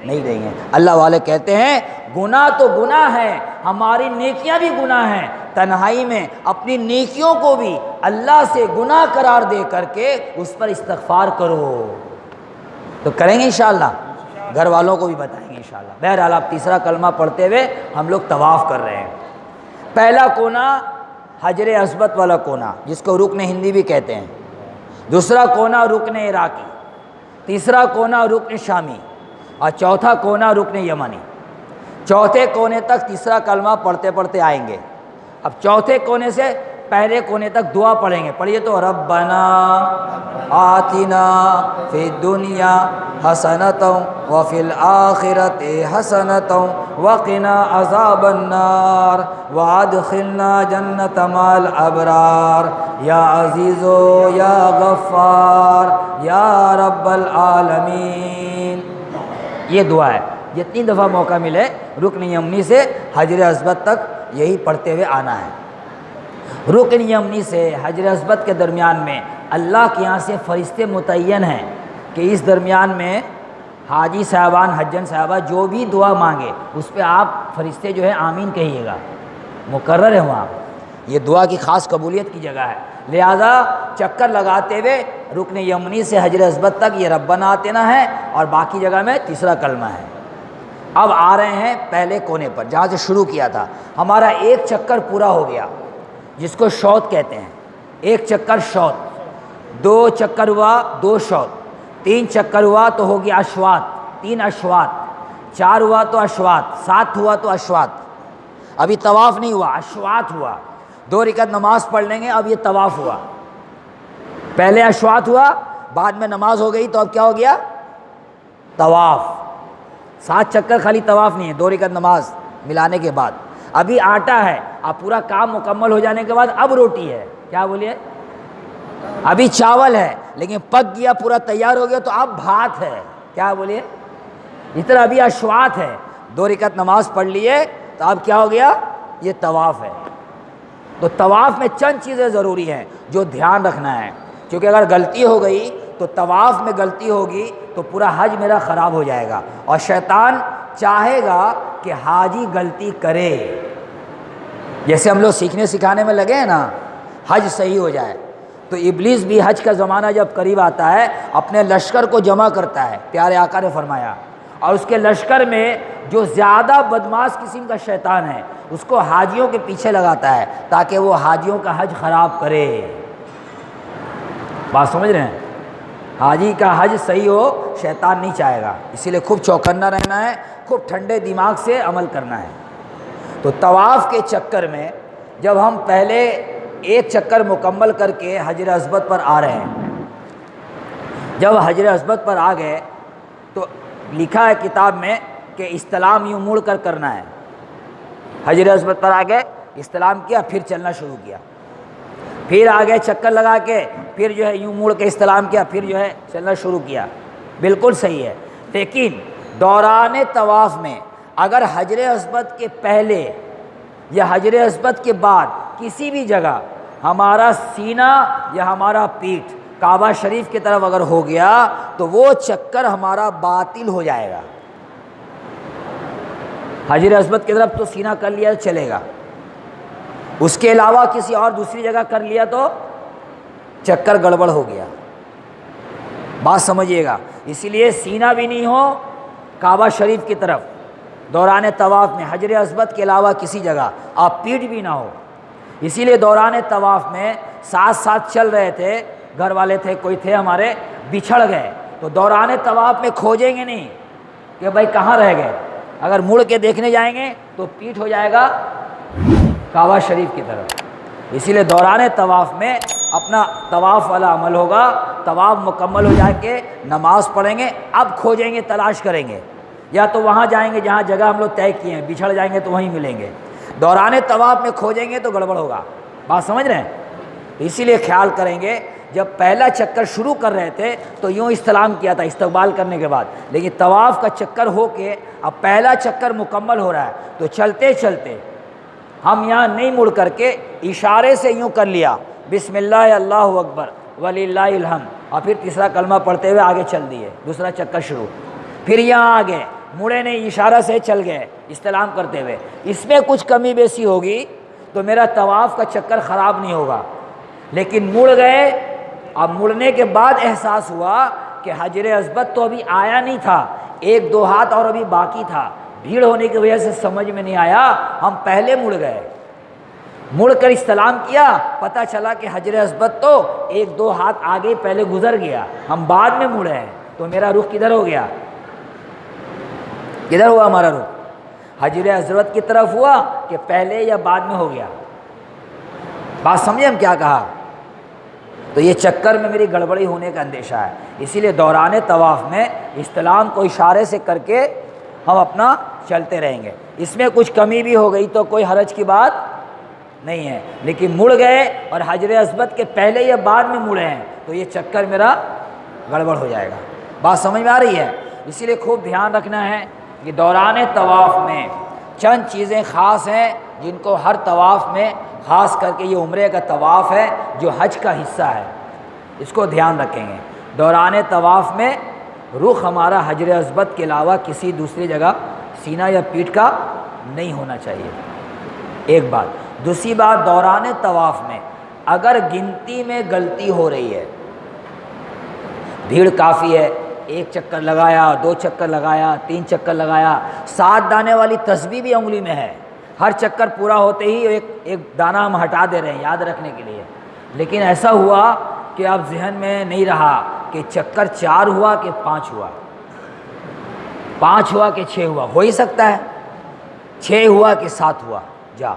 نہیں دیں گے۔ اللہ والے کہتے ہیں گناہ تو گناہ ہے، ہماری نیکیاں بھی گناہ ہیں، تنہائی میں اپنی نیکیوں کو بھی اللہ سے گناہ قرار دے کر کے اس پر استغفار کرو۔ تو کریں گے انشاءاللہ، گھر والوں کو بھی بتائیں گے انشاءاللہ۔ بہرحال آپ تیسرا کلمہ پڑھتے ہوئے ہم لوگ طواف کر رہے ہیں۔ پہلا کونا حجر اسود والا کونا جس کو رکن ہندی بھی کہتے ہیں، دوسرا کونا رکن عراقی، تیسرا کونا رکن شامی، اور چوتھا کونا رکن یمنی۔ چوتھے کونے تک تیسرا کلمہ پڑھتے پڑھتے آئیں گے۔ اب چوتھے کونے سے پہلے کونے تک دعا پڑھیں گے، پڑھیے تو ربنا آتنا فی الدنیا حسنۃ وفی الآخرۃ حسنۃ وقنا عذاب النار وادخلنا جنۃ مع الابرار یا عزیز یا غفار یا رب العالمین۔ یہ دعا ہے، جتنی دفعہ موقع ملے رکن یمنی سے حجر اسود تک یہی پڑھتے ہوئے آنا ہے۔ رکن یمنی سے حجر اسود کے درمیان میں اللہ کے یہاں سے فرشتے متعین ہیں کہ اس درمیان میں حاجی صاحبان حجن صاحبہ جو بھی دعا مانگے اس پہ آپ فرشتے جو ہے آمین کہیے گا، مقرر ہے وہاں، یہ دعا کی خاص قبولیت کی جگہ ہے۔ لہذا چکر لگاتے ہوئے رکن یمنی سے حجر اسود تک یہ ربنا آتنا ہے، اور باقی جگہ میں تیسرا کلمہ ہے۔ اب آ رہے ہیں پہلے کونے پر جہاں سے شروع کیا تھا۔ ہمارا ایک چکر پورا ہو گیا جس کو شوط کہتے ہیں، ایک چکر شوط، دو چکر ہوا 2 شوط، 3 چکر ہوا تو ہو گیا اشواط، 3 اشواط، 4 ہوا تو اشواط، 7 ہوا تو اشواط۔ ابھی طواف نہیں ہوا، اشواط ہوا، 2 رکعت نماز پڑھ لیں گے، اب یہ طواف ہوا۔ پہلے اشواط ہوا، بعد میں نماز ہو گئی تو اب کیا ہو گیا؟ طواف۔ 7 چکر خالی طواف نہیں ہے، 2 رکعت نماز ملانے کے بعد۔ ابھی آٹا ہے، اب پورا کام مکمل ہو جانے کے بعد اب روٹی ہے، کیا بولیے؟ ابھی چاول ہے لیکن پک گیا، پورا تیار ہو گیا تو اب بھات ہے، کیا بولیے؟ اس طرح ابھی اشواط ہے، 2 رکعت نماز پڑھ لیے تو اب کیا ہو گیا؟ یہ طواف ہے۔ تو طواف میں چند چیزیں ضروری ہیں جو دھیان رکھنا ہے، کیونکہ اگر غلطی ہو گئی تو طواف میں غلطی ہوگی تو پورا حج میرا خراب ہو جائے گا، اور شیطان چاہے گا کہ حاجی غلطی کرے۔ جیسے ہم لوگ سیکھنے سکھانے میں لگے ہیں نا، حج صحیح ہو جائے، تو ابلیس بھی حج کا زمانہ جب قریب آتا ہے اپنے لشکر کو جمع کرتا ہے، پیارے آقا نے فرمایا، اور اس کے لشکر میں جو زیادہ بدماش قسم کا شیطان ہے اس کو حاجیوں کے پیچھے لگاتا ہے تاکہ وہ حاجیوں کا حج خراب کرے۔ بات سمجھ رہے ہیں؟ حاجی کا حج صحیح ہو شیطان نہیں چاہے گا، اسی لیے خوب چوکنا رہنا ہے، خوب ٹھنڈے دماغ سے عمل کرنا ہے۔ تو طواف کے چکر میں جب ہم پہلے ایک چکر مکمل کر کے حجر اسود پر آ رہے ہیں، جب حجر اسود پر آ گئے تو لکھا ہے کتاب میں کہ استلام یوں مڑ کر کرنا ہے۔ حجر اسود پر آ گئے، استلام کیا، پھر چلنا شروع کیا، پھر آگے چکر لگا کے پھر جو ہے یوں مڑ کے استلام کیا، پھر جو ہے چلنا شروع کیا، بالکل صحیح ہے۔ لیکن دوران طواف میں اگر حجر اسود کے پہلے یا حجر اسود کے بعد کسی بھی جگہ ہمارا سینہ یا ہمارا پیٹھ کعبہ شریف کی طرف اگر ہو گیا تو وہ چکر ہمارا باطل ہو جائے گا۔ حجر اسود کی طرف تو سینہ کر لیا تو چلے گا، اس کے علاوہ کسی اور دوسری جگہ کر لیا تو چکر گڑبڑ ہو گیا۔ بات سمجھیے گا، اسی لیے سینہ بھی نہیں ہو کعبہ شریف کی طرف، دوران طواف میں حجر اسود کے علاوہ کسی جگہ آپ پیٹ بھی نہ ہو. اسی لیے دوران طواف میں ساتھ ساتھ چل رہے تھے, گھر والے تھے, کوئی تھے ہمارے, بچھڑ گئے تو دوران طواف میں کھوجیں گے نہیں کہ بھائی کہاں رہ گئے. اگر مڑ کے دیکھنے جائیں گے تو پیٹ ہو جائے گا کعبہ شریف کی طرف. اسی لیے دوران طواف میں اپنا طواف والا عمل ہوگا, طواف مکمل ہو جائے کے نماز پڑھیں گے, اب کھوجیں گے, تلاش کریں گے, یا تو وہاں جائیں گے جہاں جگہ ہم لوگ طے کیے ہیں, بچھڑ جائیں گے تو وہیں ملیں گے. دوران طواف میں کھوجیں گے تو گڑبڑ ہوگا. بات سمجھ رہے ہیں؟ اسی لیے خیال کریں گے. جب پہلا چکر شروع کر رہے تھے تو یوں استلام کیا تھا استقبال کرنے کے بعد, لیکن طواف کا چکر ہو کے اب پہلا چکر مکمل ہو رہا ہے تو چلتے چلتے ہم یہاں نہیں مڑ کر کے اشارے سے یوں کر لیا بسم اللہ اللہ اکبر وللہ الحمد, اور پھر تیسرا کلمہ پڑھتے ہوئے آگے چل دیے, دوسرا چکر شروع. پھر یہاں آ گئے, مڑے نہیں, اشارہ سے چل گئے استلام کرتے ہوئے. اس میں کچھ کمی بیسی ہوگی تو میرا طواف کا چکر خراب نہیں ہوگا. لیکن مڑ گئے, اب مڑنے کے بعد احساس ہوا کہ حجر اسود تو ابھی آیا نہیں تھا, 1-2 ہاتھ اور ابھی باقی تھا. بھیڑ ہونے کی وجہ سے سمجھ میں نہیں آیا, ہم پہلے مڑ گئے, مڑ کر استلام کیا, پتہ چلا کہ حجر اسود تو 1-2 ہاتھ آگے پہلے گزر گیا, ہم بعد میں مڑے ہیں. تو میرا رخ کدھر ہو گیا؟ کدھر ہوا ہمارا رخ؟ حجر اسود کی طرف ہوا کہ پہلے یا بعد میں ہو گیا؟ بات سمجھے ہم کیا کہا؟ تو یہ چکر میں میری گڑبڑی ہونے کا اندیشہ ہے. اسی لیے دوران طواف میں استلام کو اشارے سے کر کے ہم اپنا چلتے رہیں گے. اس میں کچھ کمی بھی ہو گئی تو کوئی حرج کی بات نہیں ہے, لیکن مڑ گئے اور حجر اسود کے پہلے یا بعد میں مڑے ہیں تو یہ چکر میرا گڑبڑ ہو جائے گا. بات سمجھ میں آ رہی ہے؟ اسی لیے خوب دھیان رکھنا ہے کہ دوران طواف میں چند چیزیں خاص ہیں جن کو ہر طواف میں, خاص کر کے یہ عمرے کا طواف ہے جو حج کا حصہ ہے, اس کو دھیان رکھیں گے. دوران طواف میں رخ ہمارا حجر اسود کے علاوہ کسی دوسری جگہ سینہ یا پیٹھ کا نہیں ہونا چاہیے. ایک بات. دوسری بات, دوران طواف میں اگر گنتی میں غلطی ہو رہی ہے, بھیڑ کافی ہے, 1 چکر لگایا, 2 چکر لگایا, 3 چکر لگایا, 7 دانے والی تسبیح بھی انگلی میں ہے, ہر چکر پورا ہوتے ہی ایک دانہ ہم ہٹا دے رہے ہیں یاد رکھنے کے لیے. لیکن ایسا ہوا کہ اب ذہن میں نہیں رہا کہ چکر 4 ہوا کہ 5 ہوا, 5 ہوا کہ 6 ہوا, ہو ہی سکتا ہے 6 ہوا کہ 7 ہوا, جا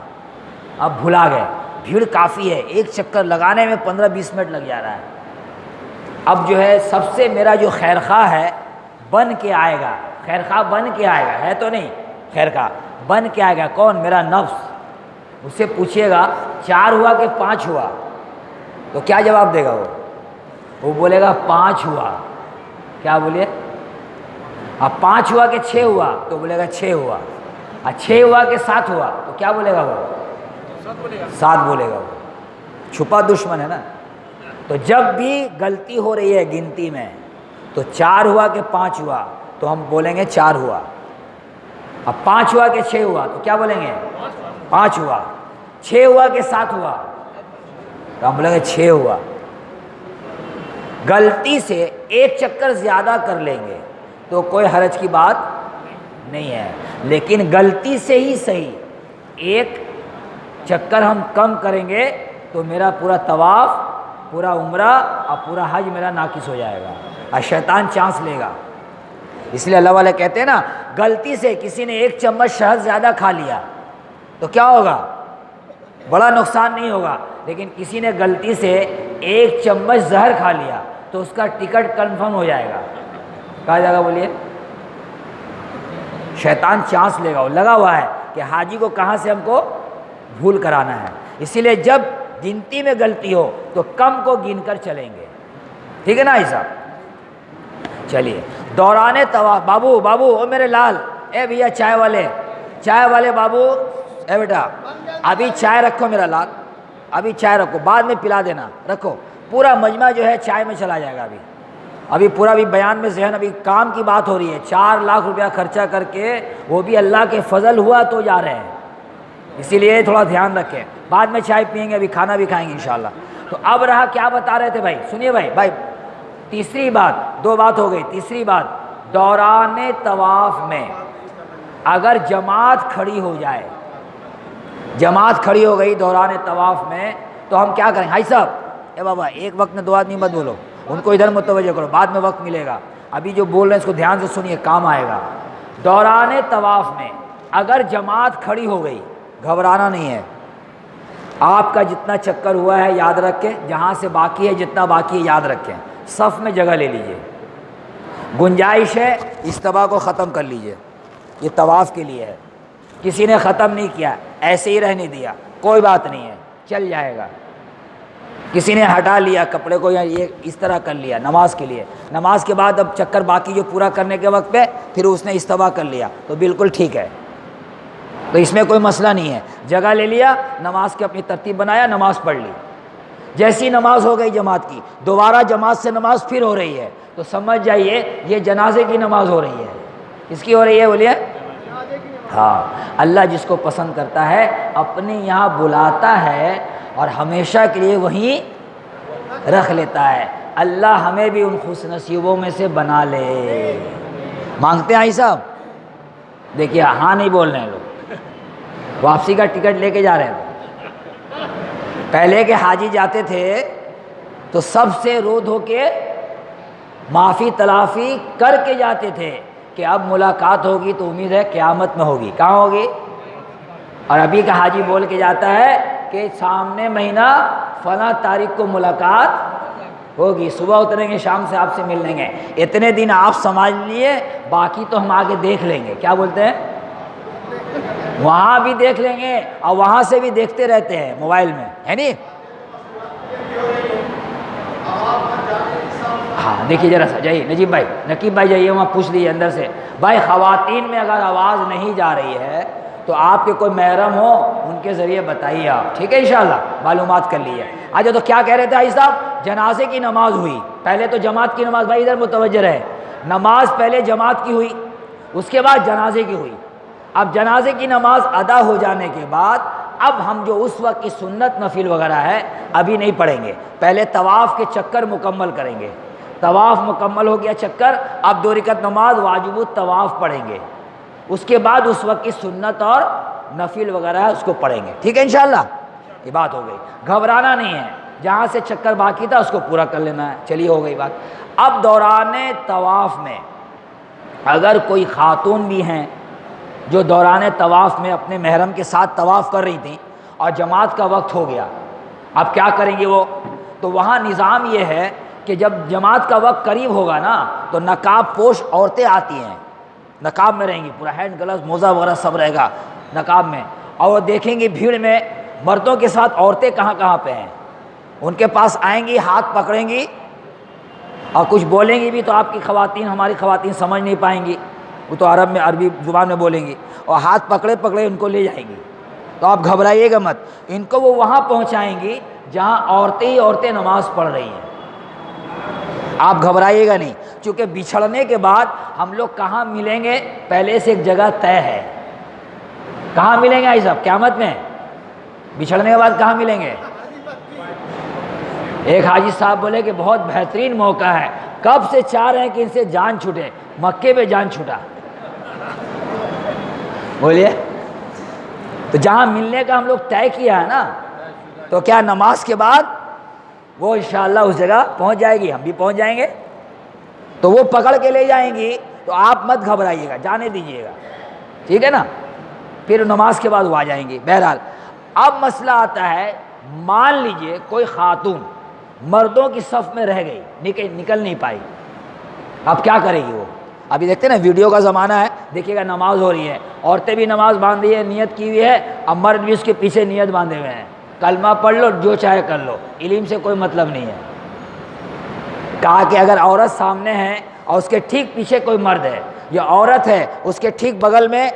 اب بھلا گئے. بھیڑ کافی ہے, 1 چکر لگانے میں 15-20 منٹ لگ جا رہا ہے. اب جو ہے سب سے میرا جو خیرخواہ ہے بن کے آئے گا, خیرخواہ بن کے آئے گا, ہے تو نہیں خیرخواہ بن کے آئے گا, کون؟ میرا نفس. اس سے پوچھئے گا 4 ہوا کہ 5 ہوا, تو کیا جواب دے گا وہ بولے گا 5 ہوا. کیا بولیے؟ اب 5 ہوا کہ 6 ہوا, تو بولے گا 6 ہوا. 6 ہوا کہ 7 ہوا, تو کیا بولے گا وہ؟ 7 بولے گا. وہ چھپا دشمن ہے نا. تو جب بھی غلطی ہو رہی ہے گنتی میں تو 4 ہوا کہ 5 ہوا, تو ہم بولیں گے 4 ہوا. اب 5 ہوا کہ 6 ہوا, تو کیا بولیں گے؟ 5 ہوا. 6 ہوا کہ 7 ہوا, تو ہم بولیں گے 6 ہوا. غلطی سے 1 چکر زیادہ کر لیں گے تو کوئی حرج کی بات نہیں ہے, لیکن غلطی سے ہی صحیح 1 چکر ہم کم کریں گے تو میرا پورا طواف, پورا عمرہ اور پورا حج میرا ناقص ہو جائے گا اور شیطان چانس لے گا. اس لیے اللہ والے کہتے ہیں نا, غلطی سے کسی نے 1 چمچ شہد زیادہ کھا لیا تو کیا ہوگا؟ بڑا نقصان نہیں ہوگا. لیکن کسی نے غلطی سے 1 چمچ زہر کھا لیا تو اس کا ٹکٹ کنفرم ہو جائے گا. کہا جائے گا بولیے؟ شیطان چانس لے گا, وہ لگا ہوا ہے کہ حاجی کو کہاں سے ہم کو بھول کرانا ہے. اسی لیے جب گنتی میں غلطی ہو تو کم کو گن کر چلیں گے, ٹھیک ہے نا ایسا؟ چلیے دوران طواف. بابو بابو او میرے لال, اے بھیا چائے والے بابو, اے بیٹا ابھی چائے رکھو میرا لال, ابھی چائے رکھو, بعد میں پلا دینا, رکھو. پورا مجمع جو ہے چائے میں چلا جائے گا. ابھی پورا بھی بیان میں ذہن, ابھی کام کی بات ہو رہی ہے. 4 لاکھ روپیہ خرچہ کر کے, وہ بھی اللہ کے فضل ہوا تو جا رہے ہیں, اسی لیے تھوڑا دھیان رکھیں. بعد میں چائے پئیں گے, ابھی کھانا بھی کھائیں گے انشاءاللہ. تو اب رہا کیا بتا رہے تھے بھائی, سنیے بھائی. تیسری بات, 2 بات ہو گئی. تیسری بات, دوران طواف میں اگر جماعت کھڑی ہو جائے، جماعت کھڑی ہو گئی دوران طواف میں، تو ہم کیا کریں؟ بھائی صاحب، اے بابا ایک وقت میں 2 آدمی مت بولو، ان کو ادھر متوجہ کرو، بعد میں وقت ملے گا، ابھی جو بول رہے ہیں اس کو دھیان سے سنیے، کام آئے گا۔ دوران طواف میں اگر جماعت کھڑی ہو گئی، گھبرانا نہیں ہے، آپ کا جتنا چکر ہوا ہے یاد رکھ کے، جہاں سے باقی ہے جتنا باقی ہے یاد رکھیں، صف میں جگہ لے لیجئے، گنجائش ہے استوا کو ختم کر لیجئے، یہ طواف کے لیے ہے، کسی نے ختم نہیں کیا، ایسے ہی رہنے دیا، کوئی بات نہیں ہے، چل جائے گا۔ کسی نے ہٹا لیا کپڑے کو یا یہ اس طرح کر لیا نماز کے لیے، نماز کے بعد اب چکر باقی جو پورا کرنے کے وقت پہ پھر اس نے استوا کر لیا تو بالکل ٹھیک ہے، تو اس میں کوئی مسئلہ نہیں ہے، جگہ لے لیا، نماز کی اپنی ترتیب بنایا، نماز پڑھ لی، جیسی نماز ہو گئی جماعت کی، دوبارہ جماعت سے نماز پھر ہو رہی ہے تو سمجھ جائیے یہ جنازے کی نماز ہو رہی ہے۔ کس کی ہو رہی ہے بولیے؟ ہاں، اللہ جس کو پسند کرتا ہے اپنے یہاں بلاتا ہے اور ہمیشہ کے لیے وہیں رکھ لیتا ہے۔ اللہ ہمیں بھی ان خوش نصیبوں میں سے بنا لے۔ مانگتے ہیں آئی صاحب؟ دیکھیے ہاں نہیں بول رہے ہیں لوگ، واپسی کا ٹکٹ لے کے جا رہے ہیں۔ پہلے کے حاجی جاتے تھے تو سب سے رو دھو کے معافی تلافی کر کے جاتے تھے کہ اب ملاقات ہوگی تو امید ہے قیامت میں ہوگی۔ کہاں ہوگی؟ اور ابھی کا حاجی بول کے جاتا ہے کہ سامنے مہینہ فلاں تاریخ کو ملاقات ہوگی، صبح اتریں گے شام سے آپ سے مل لیں گے، اتنے دن آپ سمجھ لیے، باقی تو ہم آگے دیکھ لیں گے۔ کیا بولتے ہیں؟ وہاں بھی دیکھ لیں گے اور وہاں سے بھی دیکھتے رہتے ہیں موبائل میں، ہے نہیں؟ ہاں دیکھیے ذرا سا جائیے، نجیب بھائی، نقیب بھائی جائیے وہاں پوچھ لیجیے اندر سے۔ بھائی خواتین میں اگر آواز نہیں جا رہی ہے تو آپ کے کوئی محرم ہو ان کے ذریعے بتائیے آپ، ٹھیک ہے؟ انشاءاللہ معلومات کر لیجیے۔ آج تو کیا کہہ رہے تھے آئی صاحب؟ جنازے کی نماز ہوئی، پہلے تو جماعت کی نماز، بھائی ادھر متوجہ رہے، نماز پہلے جماعت کی ہوئی، اس کے بعد جنازے کی ہوئی۔ اب جنازے کی نماز ادا ہو جانے کے بعد اب ہم جو اس وقت کی سنت نفل وغیرہ ہے ابھی نہیں پڑھیں گے، پہلے طواف کے چکر مکمل کریں گے۔ طواف مکمل ہو گیا چکر، اب 2 رکعت نماز واجب الطواف پڑھیں گے، اس کے بعد اس وقت کی سنت اور نفل وغیرہ ہے اس کو پڑھیں گے، ٹھیک ہے انشاءاللہ؟ یہ بات ہو گئی، گھبرانا نہیں ہے، جہاں سے چکر باقی تھا اس کو پورا کر لینا ہے۔ چلیے ہو گئی بات۔ اب دوران طواف میں اگر کوئی خاتون بھی ہیں جو دوران طواف میں اپنے محرم کے ساتھ طواف کر رہی تھیں اور جماعت کا وقت ہو گیا، اب کیا کریں گے وہ؟ تو وہاں نظام یہ ہے کہ جب جماعت کا وقت قریب ہوگا نا تو نقاب پوش عورتیں آتی ہیں، نقاب میں رہیں گی، پورا ہینڈ گلوز موزہ وغیرہ سب رہے گا نقاب میں، اور وہ دیکھیں گی بھیڑ میں مردوں کے ساتھ عورتیں کہاں کہاں پہ ہیں، ان کے پاس آئیں گی، ہاتھ پکڑیں گی اور کچھ بولیں گی بھی تو آپ کی خواتین، ہماری خواتین سمجھ نہیں پائیں گی، وہ تو عرب میں عربی زبان میں بولیں گی، اور ہاتھ پکڑے پکڑے ان کو لے جائیں گی۔ تو آپ گھبرائیے گا مت، ان کو وہ وہاں پہنچائیں گی جہاں عورتیں ہی عورتیں نماز پڑھ رہی ہیں، آپ گھبرائیے گا نہیں، چونکہ بچھڑنے کے بعد ہم لوگ کہاں ملیں گے پہلے سے ایک جگہ طے ہے۔ کہاں ملیں گے آئی صاحب قیامت میں؟ بچھڑنے کے بعد کہاں ملیں گے؟ ایک حاجی صاحب بولے کہ بہت بہترین موقع ہے، کب سے چاہ رہے ہیں کہ ان سے جان چھوٹے، مکے پہ جان چھوٹا۔ بولیے، تو جہاں ملنے کا ہم لوگ طے کیا ہے نا، تو کیا نماز کے بعد وہ انشاءاللہ اس جگہ پہنچ جائے گی، ہم بھی پہنچ جائیں گے، تو وہ پکڑ کے لے جائیں گی، تو آپ مت گھبرائیے گا، جانے دیجیے گا، ٹھیک ہے نا؟ پھر نماز کے بعد وہ آ جائیں گی۔ بہرحال اب مسئلہ آتا ہے، مان لیجئے کوئی خاتون مردوں کی صف میں رہ گئی، نکل نہیں پائی، اب کیا کرے گی وہ؟ ابھی دیکھتے ہیں نا ویڈیو کا زمانہ ہے، دیکھیے گا نماز ہو رہی ہے، عورتیں بھی نماز باندھی ہے، نیت کی ہوئی ہے، اب مرد بھی اس کے پیچھے نیت باندھے ہوئے ہیں، کلمہ پڑھ لو جو چاہے کر لو، علم سے کوئی مطلب نہیں ہے۔ کہا کہ اگر عورت سامنے ہے اور اس کے ٹھیک پیچھے کوئی مرد ہے، یا عورت ہے اس کے ٹھیک بغل میں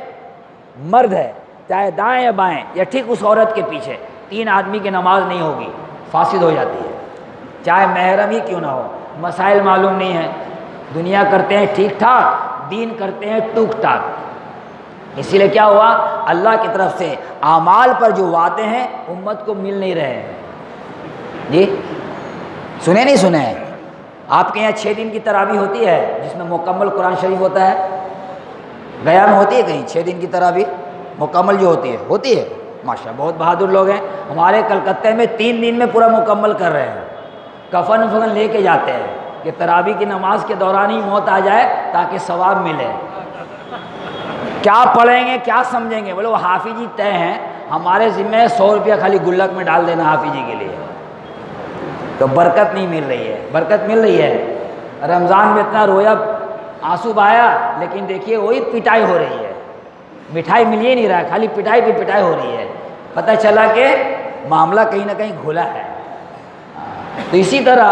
مرد ہے، چاہے دائیں یا بائیں یا ٹھیک اس عورت کے پیچھے، 3 آدمی کی نماز نہیں ہوگی، فاسد ہو جاتی ہے، چاہے محرم ہی کیوں نہ ہو۔ مسائل معلوم نہیں ہے، دنیا کرتے ہیں ٹھیک ٹھاک، دین کرتے ہیں ٹوک ٹاک، اسی لیے کیا ہوا؟ اللہ کی طرف سے اعمال پر جو وعدے ہیں امت کو مل نہیں رہے ہیں۔ جی سنے نہیں سنے ہیں؟ آپ کے یہاں 6 دن کی تراویح ہوتی ہے جس میں مکمل قرآن شریف ہوتا ہے، گیا میں ہوتی ہے کہیں 6 دن کی تراویح مکمل جو ہوتی ہے ماشاء بہت بہادر لوگ ہیں ہمارے کلکتہ میں 3 دن میں پورا مکمل کر رہے ہیں، کفن وفن لے کے جاتے ہیں کہ تراویح کی نماز کے دوران ہی موت آ جائے تاکہ ثواب ملے۔ کیا پڑھیں گے کیا سمجھیں گے؟ بولے وہ حافظی طے ہیں، ہمارے ذمہ ہے 100 روپیہ خالی گلک میں ڈال دینا حافظی کے لیے، تو برکت نہیں مل رہی ہے۔ برکت مل رہی ہے، رمضان میں اتنا رویا آنسو بہایا، لیکن دیکھیے وہی پٹائی ہو رہی ہے، مٹھائی مل ہی نہیں رہا ہے، خالی پٹائی پہ پٹائی ہو رہی ہے۔ پتہ چلا کہ معاملہ کہیں نہ کہیں کھلا ہے۔ تو اسی طرح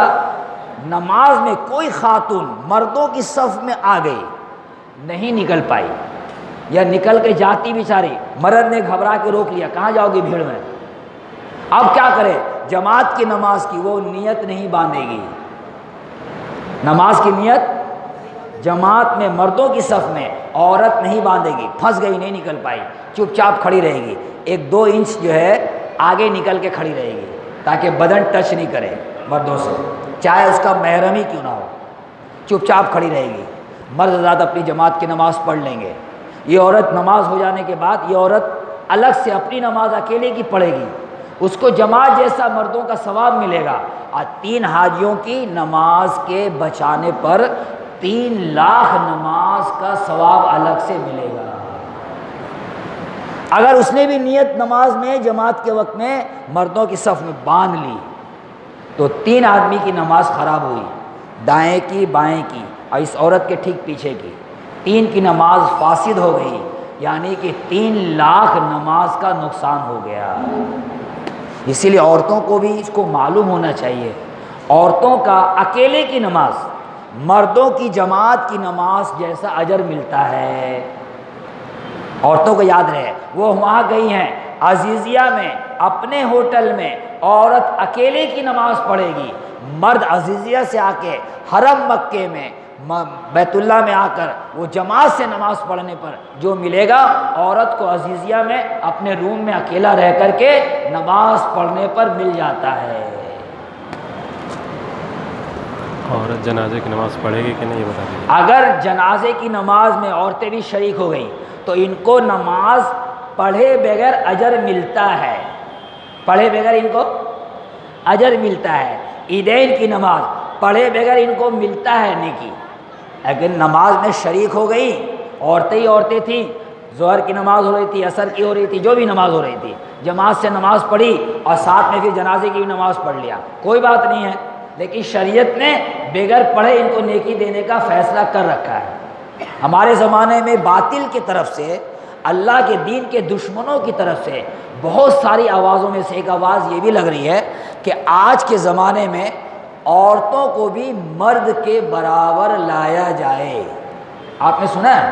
نماز میں کوئی خاتون مردوں کی صف میں آ گئی، نہیں نکل پائی یا نکل کے جاتی بیچاری، مرد نے گھبرا کے روک لیا، کہاں جاؤ گی بھیڑ میں؟ اب کیا کرے؟ جماعت کی نماز کی وہ نیت نہیں باندھے گی، نماز کی نیت جماعت میں مردوں کی صف میں عورت نہیں باندھے گی، پھنس گئی نہیں نکل پائی، چپ چاپ کھڑی رہے گی، 1-2 انچ جو ہے آگے نکل کے کھڑی رہے گی تاکہ بدن ٹچ نہیں کرے مردوں سے، چاہے اس کا محرم ہی کیوں نہ ہو، چپ چاپ کھڑی رہے گی۔ مرد ذات اپنی جماعت کی نماز پڑھ لیں گے، یہ عورت نماز ہو جانے کے بعد یہ عورت الگ سے اپنی نماز اکیلے کی پڑھے گی، اس کو جماعت جیسا مردوں کا ثواب ملے گا، اور 3 حاجیوں کی نماز کے بچانے پر 3 لاکھ نماز کا ثواب الگ سے ملے گا۔ اگر اس نے بھی نیت نماز میں جماعت کے وقت میں مردوں کی صف میں باندھ لی تو 3 آدمی کی نماز خراب ہوئی، دائیں کی بائیں کی اور اس عورت کے ٹھیک پیچھے کی، 3 کی نماز فاسد ہو گئی، یعنی کہ 3 لاکھ نماز کا نقصان ہو گیا۔ اسی لیے عورتوں کو بھی اس کو معلوم ہونا چاہیے، عورتوں کا اکیلے کی نماز مردوں کی جماعت کی نماز جیسا اجر ملتا ہے۔ عورتوں کو یاد رہے، وہ وہاں گئی ہیں عزیزیہ میں، اپنے ہوٹل میں عورت اکیلے کی نماز پڑھے گی، مرد عزیزیہ سے آ کے حرم مکے میں بیت اللہ میں آ کر وہ جماعت سے نماز پڑھنے پر جو ملے گا، عورت کو عزیزیہ میں اپنے روم میں اکیلا رہ کر کے نماز پڑھنے پر مل جاتا ہے۔ عورت جنازے کی نماز پڑھے گی کہ نہیں یہ بتا دیجیے۔ اگر جنازے کی نماز میں عورتیں بھی شریک ہو گئیں تو ان کو نماز پڑھے بغیر اجر ملتا ہے، پڑھے بغیر ان کو اجر ملتا ہے۔ عیدین کی نماز پڑھے بغیر ان کو ملتا ہے نیکی، لیکن نماز میں شریک ہو گئی، عورتیں ہی عورتیں تھیں، ظہر کی نماز ہو رہی تھی، عصر کی ہو رہی تھی، جو بھی نماز ہو رہی تھی، جماعت سے نماز پڑھی اور ساتھ میں پھر جنازے کی بھی نماز پڑھ لیا، کوئی بات نہیں ہے، لیکن شریعت نے بغیر پڑھے ان کو نیکی دینے کا فیصلہ کر رکھا ہے۔ ہمارے زمانے میں باطل کی طرف سے، اللہ کے دین کے دشمنوں کی طرف سے بہت ساری آوازوں میں سے ایک آواز یہ بھی لگ رہی ہے کہ آج کے زمانے میں عورتوں کو بھی مرد کے برابر لایا جائے۔ آپ نے سنا ہے؟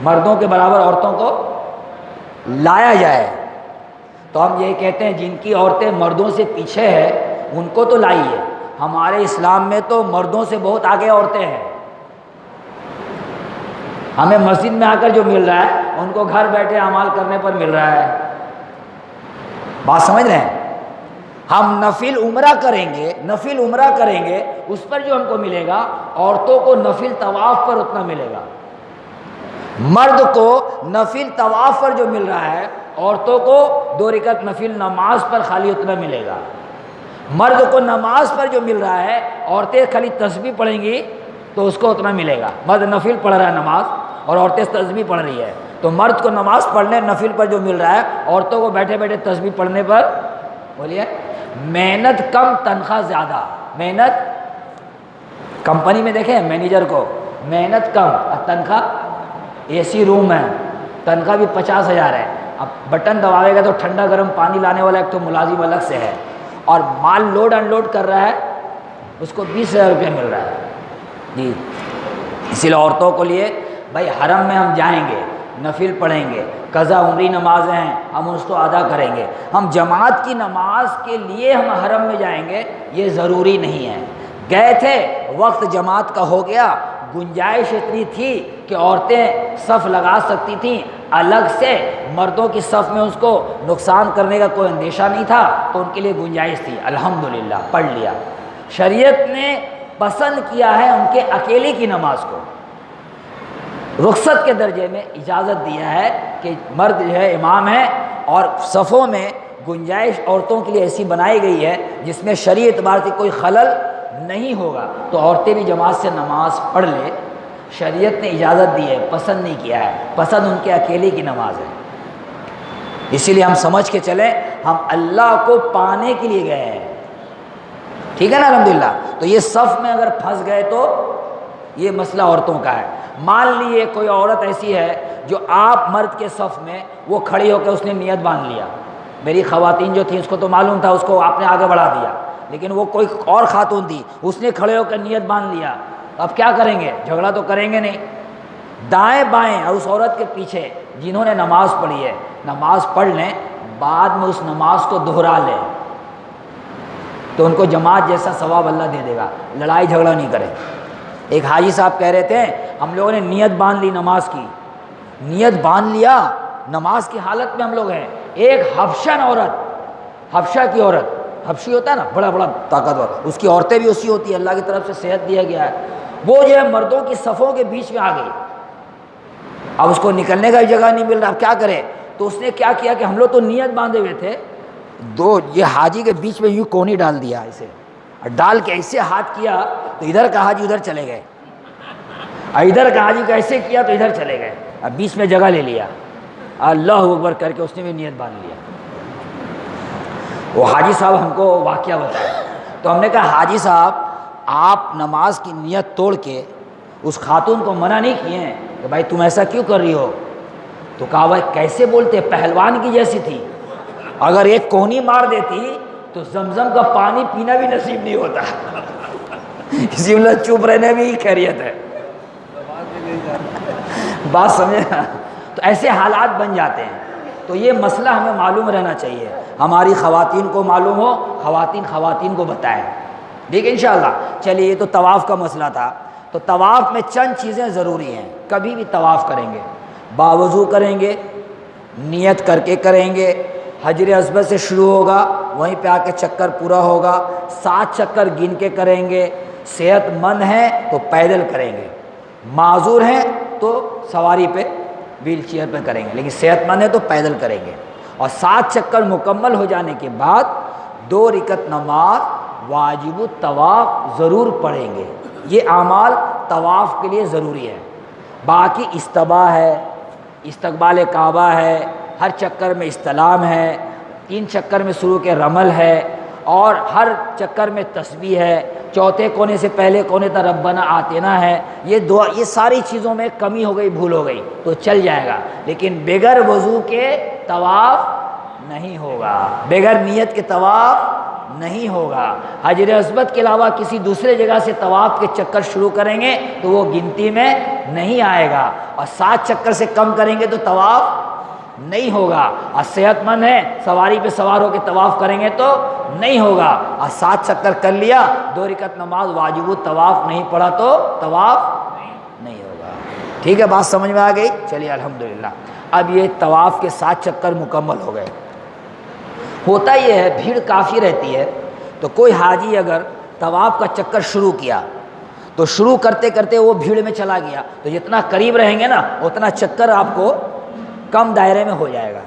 مردوں کے برابر عورتوں کو لایا جائے، تو ہم یہ کہتے ہیں جن کی عورتیں مردوں سے پیچھے ہیں ان کو تو لائیے، ہمارے اسلام میں تو مردوں سے بہت آگے عورتیں ہیں، ہمیں مسجد میں آ کر جو مل رہا ہے ان کو گھر بیٹھے اعمال کرنے پر مل رہا ہے۔ بات سمجھ رہے ہیں؟ ہم نفل عمرہ کریں گے اس پر جو ہم کو ملے گا، عورتوں کو نفل طواف پر اتنا ملے گا، مرد کو نفل طواف پر جو مل رہا ہے عورتوں کو 2 رکعت نفل نماز پر خالی اتنا ملے گا۔ مرد کو نماز پر جو مل رہا ہے عورتیں خالی تسبیح پڑھیں گی تو اس کو اتنا ملے گا۔ مرد نفل پڑھ رہا ہے نماز اور عورتیں تسبیح پڑھ رہی ہے، تو مرد کو نماز پڑھنے نفل پر جو مل رہا ہے عورتوں کو بیٹھے بیٹھے تسبیح پڑھنے پر، بولیے، محنت کم تنخواہ زیادہ۔ محنت کمپنی میں دیکھیں مینیجر کو محنت کم اور تنخواہ، اے سی روم ہے، تنخواہ بھی 50,000 ہے، اب بٹن دباوے گا تو ٹھنڈا گرم پانی لانے والا ایک تو ملازم الگ سے ہے، اور مال لوڈ انلوڈ کر رہا ہے اس کو 20,000 روپے مل رہا ہے جی۔ اسی لیے عورتوں کو لیے بھائی حرم میں ہم جائیں گے، نفل پڑھیں گے، قضا عمری نمازیں ہیں ہم اس کو ادا کریں گے، ہم جماعت کی نماز کے لیے ہم حرم میں جائیں گے یہ ضروری نہیں ہے۔ گئے تھے، وقت جماعت کا ہو گیا، گنجائش اتنی تھی کہ عورتیں صف لگا سکتی تھیں الگ سے، مردوں کی صف میں اس کو نقصان کرنے کا کوئی اندیشہ نہیں تھا، تو ان کے لیے گنجائش تھی، الحمدللہ پڑھ لیا۔ شریعت نے پسند کیا ہے ان کے اکیلے کی نماز کو، رخصت کے درجے میں اجازت دیا ہے کہ مرد جو ہے امام ہے، اور صفوں میں گنجائش عورتوں کے لیے ایسی بنائی گئی ہے جس میں شرعی اعتبار سے کوئی خلل نہیں ہوگا، تو عورتیں بھی جماعت سے نماز پڑھ لے، شریعت نے اجازت دی ہے، پسند نہیں کیا ہے، پسند ان کے اکیلے کی نماز ہے۔ اسی لیے ہم سمجھ کے چلیں ہم اللہ کو پانے کے لیے گئے ہیں، ٹھیک ہے نا الحمدللہ۔ تو یہ صف میں اگر پھنس گئے تو یہ مسئلہ عورتوں کا ہے۔ مان لیے کوئی عورت ایسی ہے جو آپ مرد کے صف میں وہ کھڑی ہو کے اس نے نیت باندھ لیا، میری خواتین جو تھیں اس کو تو معلوم تھا، اس کو آپ نے آگے بڑھا دیا، لیکن وہ کوئی اور خاتون تھی، اس نے کھڑے ہو کر نیت باندھ لیا، اب کیا کریں گے؟ جھگڑا تو کریں گے نہیں۔ دائیں بائیں اور اس عورت کے پیچھے جنہوں نے نماز پڑھی ہے نماز پڑھ لیں، بعد میں اس نماز کو دہرا لیں تو ان کو جماعت جیسا ثواب اللہ دے دے گا، لڑائی جھگڑا نہیں کرے۔ ایک حاجی صاحب کہہ رہے تھے ہم لوگوں نے نیت باندھ لی نماز کی، نیت باندھ لیا، نماز کی حالت میں ہم لوگ ہیں، ایک حبشن عورت، حبشہ کی عورت، حبشی ہوتا ہے نا بڑا بڑا طاقتور، اس کی عورتیں بھی اسی ہوتی ہے، اللہ کی طرف سے صحت دیا گیا ہے، وہ جو ہے مردوں کی صفوں کے بیچ میں آ گئی، اب اس کو نکلنے کا بھی جگہ نہیں مل رہا، اب کیا کرے؟ تو اس نے کیا کیا کہ ہم لوگ تو نیت باندھے ہوئے تھے، دو یہ حاجی کے بیچ میں یوں کونی ڈال دیا اسے، اور ڈال کے ایسے ہاتھ کیا تو ادھر کا حاجی ادھر چلے گئے، اور ادھر کا حاجی کا ایسے کیا تو ادھر چلے گئے، اب بیچ میں جگہ لے لیا، اللہ اکبر کر کے اس نے بھی نیت باندھ لیا۔ وہ حاجی صاحب ہم کو واقعہ بتایا، تو ہم نے کہا حاجی صاحب آپ نماز کی نیت توڑ کے اس خاتون کو منع نہیں کیے ہیں کہ بھائی تم ایسا کیوں کر رہی ہو؟ تو کہا بھائی کیسے بولتے، پہلوان کی جیسی تھی، اگر ایک کونی مار دیتی تو زمزم کا پانی پینا بھی نصیب نہیں ہوتا، اسی لیے چپ رہنے بھی خیریت ہے، بات سمجھے نا؟ تو ایسے حالات بن جاتے ہیں، تو یہ مسئلہ ہمیں معلوم رہنا چاہیے، ہماری خواتین کو معلوم ہو، خواتین کو بتائیں، ٹھیک ہے انشاءاللہ۔ چلیے یہ تو طواف کا مسئلہ تھا، تو طواف میں چند چیزیں ضروری ہیں، کبھی بھی طواف کریں گے باوضو کریں گے، نیت کر کے کریں گے، حجر اسود سے شروع ہوگا، وہیں پہ آ کے چکر پورا ہوگا، 7 چکر گن کے کریں گے، صحت مند ہیں تو پیدل کریں گے، معذور ہیں تو سواری پہ ویل چیئر پہ کریں گے، لیکن صحت مند ہے تو پیدل کریں گے، اور 7 چکر مکمل ہو جانے کے بعد 2 رکعت نماز واجب الطواف ضرور پڑھیں گے، یہ اعمال طواف کے لیے ضروری ہے۔ باقی استباح ہے، استقبال کعبہ ہے، ہر چکر میں استلام ہے، 3 چکر میں شروع کے رمل ہے، اور ہر چکر میں تسبیح ہے، چوتھے کونے سے پہلے کونے تک ربنا آتینا ہے، یہ دعا، یہ ساری چیزوں میں کمی ہو گئی، بھول ہو گئی تو چل جائے گا، لیکن بغیر وضو کے طواف نہیں ہوگا، بغیر نیت کے طواف نہیں ہوگا۔ حجر اسود کے علاوہ کسی دوسرے جگہ سے طواف کے چکر شروع کریں گے تو وہ گنتی میں نہیں آئے گا، اور 7 چکر سے کم کریں گے تو طواف نہیں ہوگا، اور صحت مند ہے سواری پہ سوار ہو کے طواف کریں گے تو نہیں ہوگا، اور 7 چکر کر لیا، 2 رکعت نماز واجب الطواف نہیں پڑھا تو طواف نہیں ہوگا، ٹھیک ہے بات سمجھ میں آ گئی؟ چلیے الحمدللہ۔ اب یہ طواف کے 7 چکر مکمل ہو گئے۔ ہوتا یہ ہے بھیڑ کافی رہتی ہے، تو کوئی حاجی اگر طواف کا چکر شروع کیا تو شروع کرتے کرتے وہ بھیڑ میں چلا گیا، تو جتنا قریب رہیں گے نا اتنا چکر آپ کو کم دائرے میں ہو جائے گا،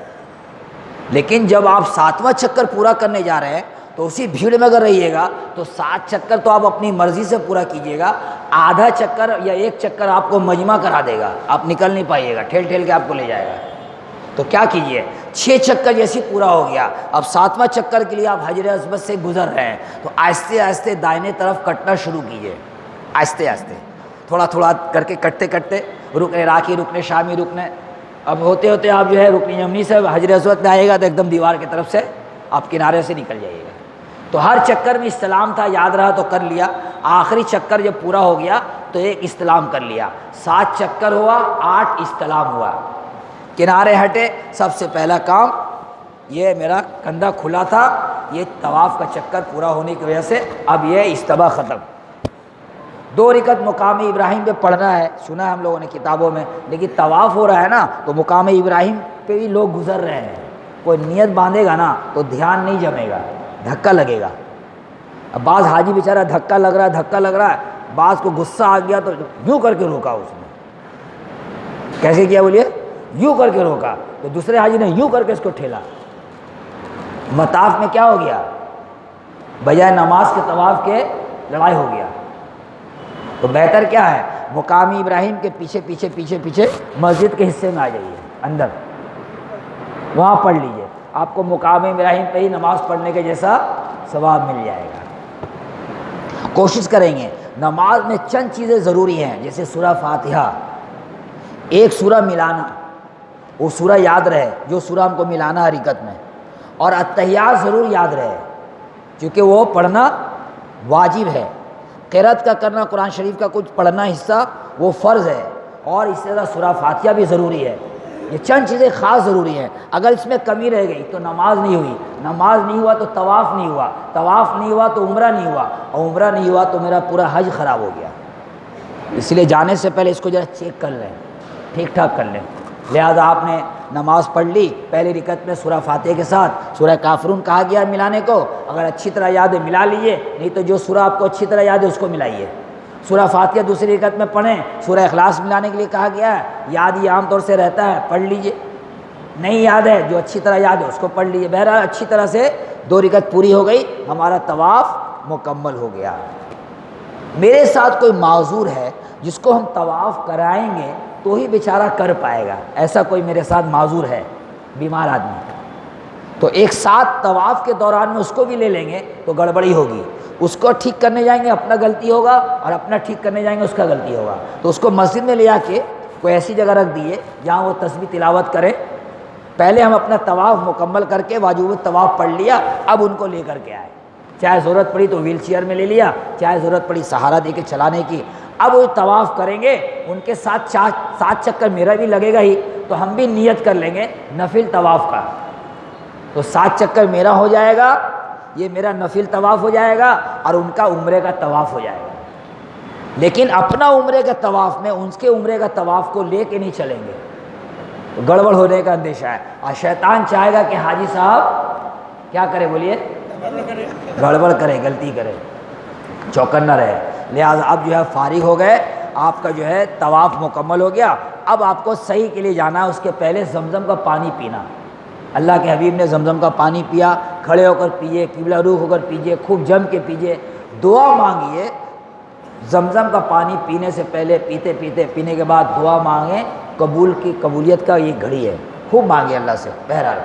لیکن جب آپ 7واں چکر پورا کرنے جا رہے ہیں تو اسی بھیڑ میں اگر رہیے گا تو 7 چکر تو آپ اپنی مرضی سے پورا کیجیے گا، آدھا چکر یا 1 چکر آپ کو مجمع کرا دے گا، آپ نکل نہیں پائیے گا، ٹھیل ٹھیل کے آپ کو لے جائے گا، تو کیا کیجئے 6 چکر جیسی پورا ہو گیا، اب 7واں چکر کے لیے آپ حجر اسود سے گزر رہے ہیں تو آہستہ آہستہ دائیں طرف کٹنا شروع کیجئے، آہستہ آہستہ تھوڑا تھوڑا کر کے کٹتے کٹتے، رکن عراقی رکن شامی رکن، اب ہوتے ہوتے آپ جو ہے رکن یمنی سے حجر اسود میں آئے گا تو ایک دم دیوار کی طرف سے آپ کنارے سے نکل جائیے گا، تو ہر چکر میں استلام تھا، یاد رہا تو کر لیا، آخری چکر جب پورا ہو گیا تو 1 استلام کر لیا، 7 چکر ہوا، 8 استلام ہوا، کنارے ہٹے، سب سے پہلا کام یہ میرا کندھا کھلا تھا، یہ طواف کا چکر پورا ہونے کی وجہ سے اب یہ استباح ختم۔ 2 رکعت مقام ابراہیم پہ پڑھنا ہے، سنا ہے ہم لوگوں نے کتابوں میں، لیکن طواف ہو رہا ہے نا تو مقام ابراہیم پہ بھی لوگ گزر رہے ہیں، کوئی نیت باندھے گا نا تو دھیان نہیں جمے گا، دھکا لگے گا، اب بعض حاجی بیچارہ دھکا لگ رہا ہے، بعض کو غصہ آ گیا تو یوں کر کے روکا اس نے، کیسے کیا بولیے؟ یوں کر کے روکا تو دوسرے حاجی نے یوں کر کے اس کو ٹھیلا. مطاف میں کیا ہو گیا؟ بجائے نماز کے طواف کے لڑائی ہو گیا. تو بہتر کیا ہے؟ مقام ابراہیم کے پیچھے پیچھے پیچھے پیچھے مسجد کے حصے میں آ جائیے اندر, وہاں پڑھ لیجئے, آپ کو مقام ابراہیم پہ ہی نماز پڑھنے کے جیسا ثواب مل جائے گا. کوشش کریں گے نماز میں چند چیزیں ضروری ہیں, جیسے سورہ فاتحہ, ایک سورہ ملانا, وہ سورہ یاد رہے جو سورہ ہم کو ملانا ہے رکعت میں, اور اتحیات ضرور یاد رہے کیونکہ وہ پڑھنا واجب ہے. قرأت کا کرنا, قرآن شریف کا کچھ پڑھنا حصہ وہ فرض ہے, اور اس طرح سورہ فاتحہ بھی ضروری ہے. یہ چند چیزیں خاص ضروری ہیں. اگر اس میں کمی رہ گئی تو نماز نہیں ہوئی, نماز نہیں ہوا تو طواف نہیں ہوا, طواف نہیں ہوا تو عمرہ نہیں ہوا, اور عمرہ نہیں ہوا تو میرا پورا حج خراب ہو گیا. اس لیے جانے سے پہلے اس کو ذرا چیک کر لیں, ٹھیک ٹھاک کر لیں. لہذا آپ نے نماز پڑھ لی, پہلی رکعت میں سورہ فاتحہ کے ساتھ سورہ کافرون کہا گیا ملانے کو, اگر اچھی طرح یاد ہے ملا لیجئے, نہیں تو جو سورہ آپ کو اچھی طرح یاد ہے اس کو ملائیے. سورہ فاتحہ دوسری رکعت میں پڑھیں, سورہ اخلاص ملانے کے لیے کہا گیا ہے, یاد یہ عام طور سے رہتا ہے پڑھ لیجئے, نہیں یاد ہے جو اچھی طرح یاد ہے اس کو پڑھ لیجئے. بہرحال اچھی طرح سے 2 رکعت پوری ہو گئی, ہمارا طواف مکمل ہو گیا. میرے ساتھ کوئی معذور ہے جس کو ہم طواف کرائیں گے تو ہی بیچارہ کر پائے گا, ایسا کوئی میرے ساتھ معذور ہے بیمار آدمی, تو ایک ساتھ طواف کے دوران میں اس کو بھی لے لیں گے تو گڑبڑی ہوگی. اس کو ٹھیک کرنے جائیں گے اپنا غلطی ہوگا, اور اپنا ٹھیک کرنے جائیں گے اس کا غلطی ہوگا. تو اس کو مسجد میں لے آ کے کوئی ایسی جگہ رکھ دیے جہاں وہ تسبیح تلاوت کرے. پہلے ہم اپنا طواف مکمل کر کے واجب الطواف پڑھ لیا, اب ان کو لے کر کے آئے, چاہے ضرورت پڑی تو ویل چیئر میں لے لیا, چاہے ضرورت پڑی سہارا دے کے چلانے کی. اب وہ طواف کریں گے, ان کے ساتھ 7 چکر میرا بھی لگے گا ہی, تو ہم بھی نیت کر لیں گے نفل طواف کا, تو 7 چکر میرا ہو جائے گا, یہ میرا نفل طواف ہو جائے گا, اور ان کا عمرے کا طواف ہو جائے گا. لیکن اپنا عمرے کا طواف میں ان کے عمرے کا طواف کو لے کے نہیں چلیں گے, گڑبڑ ہونے کا اندیشہ ہے. اور شیطان چاہے گا کہ حاجی صاحب کیا کرے بولیے, گڑبڑ کرے, غلطی کرے, چوکنا رہے. لہٰذا اب جو ہے فارغ ہو گئے, آپ کا جو ہے طواف مکمل ہو گیا. اب آپ کو صحیح کے لیے جانا ہے, اس کے پہلے زمزم کا پانی پینا. اللہ کے حبیب نے زمزم کا پانی پیا, کھڑے ہو کر پیجیے, قبلہ رخ ہو کر پیجیے, خوب جم کے پیجیے, دعا مانگیے. زمزم کا پانی پینے سے پہلے پیتے پیتے پینے کے بعد دعا مانگیں, قبولیت کا یہ گھڑی ہے, خوب مانگے اللہ سے. بہرحال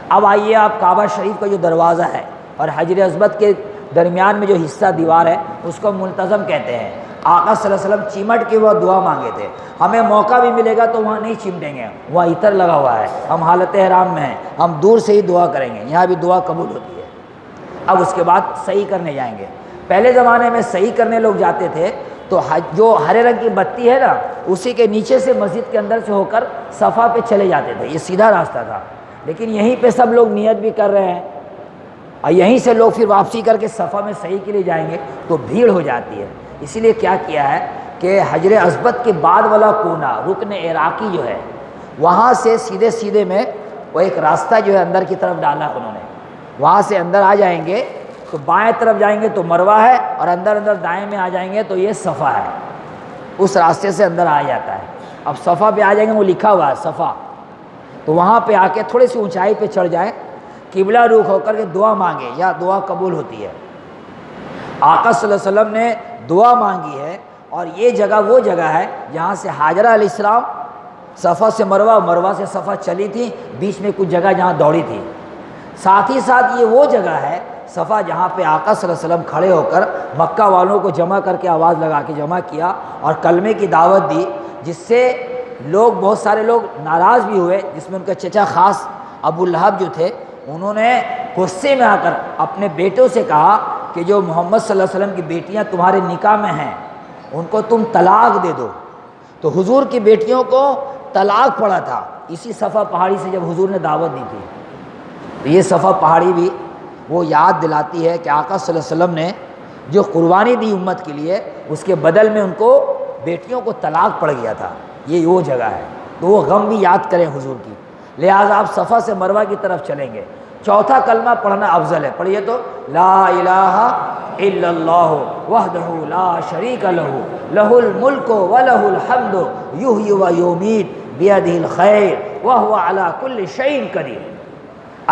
اب آئیے آپ کعبہ شریف کا جو دروازہ ہے اور حجر اسود کے درمیان میں جو حصہ دیوار ہے اس کو ملتزم کہتے ہیں. آقا صلی اللہ علیہ وسلم چمٹ کے وہ دعا مانگے تھے. ہمیں موقع بھی ملے گا تو وہاں نہیں چمٹیں گے, وہاں عطر لگا ہوا ہے, ہم حالت احرام میں ہیں, ہم دور سے ہی دعا کریں گے, یہاں بھی دعا قبول ہوتی ہے. اب اس کے بعد صحیح کرنے جائیں گے. پہلے زمانے میں صحیح کرنے لوگ جاتے تھے تو جو ہرے رنگ کی بتی ہے نا, اسی کے نیچے سے مسجد کے اندر سے ہو کر صفا پہ چلے جاتے تھے, یہ سیدھا راستہ تھا. لیکن یہیں پہ سب لوگ نیت بھی کر رہے ہیں, اور یہیں سے لوگ پھر واپسی کر کے صفا میں صحیح کے لیے جائیں گے تو بھیڑ ہو جاتی ہے. اسی لیے کیا کیا ہے کہ حجر اسود کے بعد والا کونا, رکن عراقی جو ہے, وہاں سے سیدھے سیدھے میں وہ ایک راستہ جو ہے اندر کی طرف ڈالا انہوں نے. وہاں سے اندر آ جائیں گے تو بائیں طرف جائیں گے تو مروہ ہے, اور اندر دائیں میں آ جائیں گے تو یہ صفا ہے. اس راستے سے اندر آ جاتا ہے. اب صفا پہ آ جائیں گے, وہ لکھا ہوا ہے صفا, تو وہاں پہ آ کے تھوڑی سی اونچائی پہ چڑھ جائیں, قبلہ رخ ہو کر کے دعا مانگے, یا دعا قبول ہوتی ہے. آقا صلی اللہ علیہ وسلم نے دعا مانگی ہے, اور یہ جگہ وہ جگہ ہے جہاں سے حاجرہ علیہ السلام صفا سے مروہ, مروہ سے صفا چلی تھی, بیچ میں کچھ جگہ جہاں دوڑی تھی. ساتھ ہی ساتھ یہ وہ جگہ ہے صفا جہاں پہ آقا صلی اللہ علیہ وسلم کھڑے ہو کر مکہ والوں کو جمع کر کے آواز لگا کے جمع کیا اور کلمے کی دعوت دی, جس سے لوگ, بہت سارے لوگ ناراض بھی ہوئے, جس میں ان کا چچا خاص ابو لہب جو تھے, انہوں نے غصے میں آ کر اپنے بیٹوں سے کہا کہ جو محمد صلی اللہ علیہ وسلم کی بیٹیاں تمہارے نکاح میں ہیں ان کو تم طلاق دے دو. تو حضور کی بیٹیوں کو طلاق پڑا تھا اسی صفا پہاڑی سے جب حضور نے دعوت دی تھی. تو یہ صفا پہاڑی بھی وہ یاد دلاتی ہے کہ آقا صلی اللہ علیہ وسلم نے جو قربانی دی امت کے لیے, اس کے بدل میں ان کو بیٹیوں کو طلاق پڑ گیا تھا. یہ وہ جگہ ہے, تو وہ غم بھی یاد کریں حضور کی. لہٰذا آپ صفا سے مروہ کی طرف چلیں گے. چوتھا کلمہ پڑھنا افضل ہے, پڑھیے تو لا الہ الا اللہ وحدہ لا شریک لہ لہ الملک و لہ الحمد یحیی و یمیت بیدہ الخیر وہو علی کل شیء قدیر۔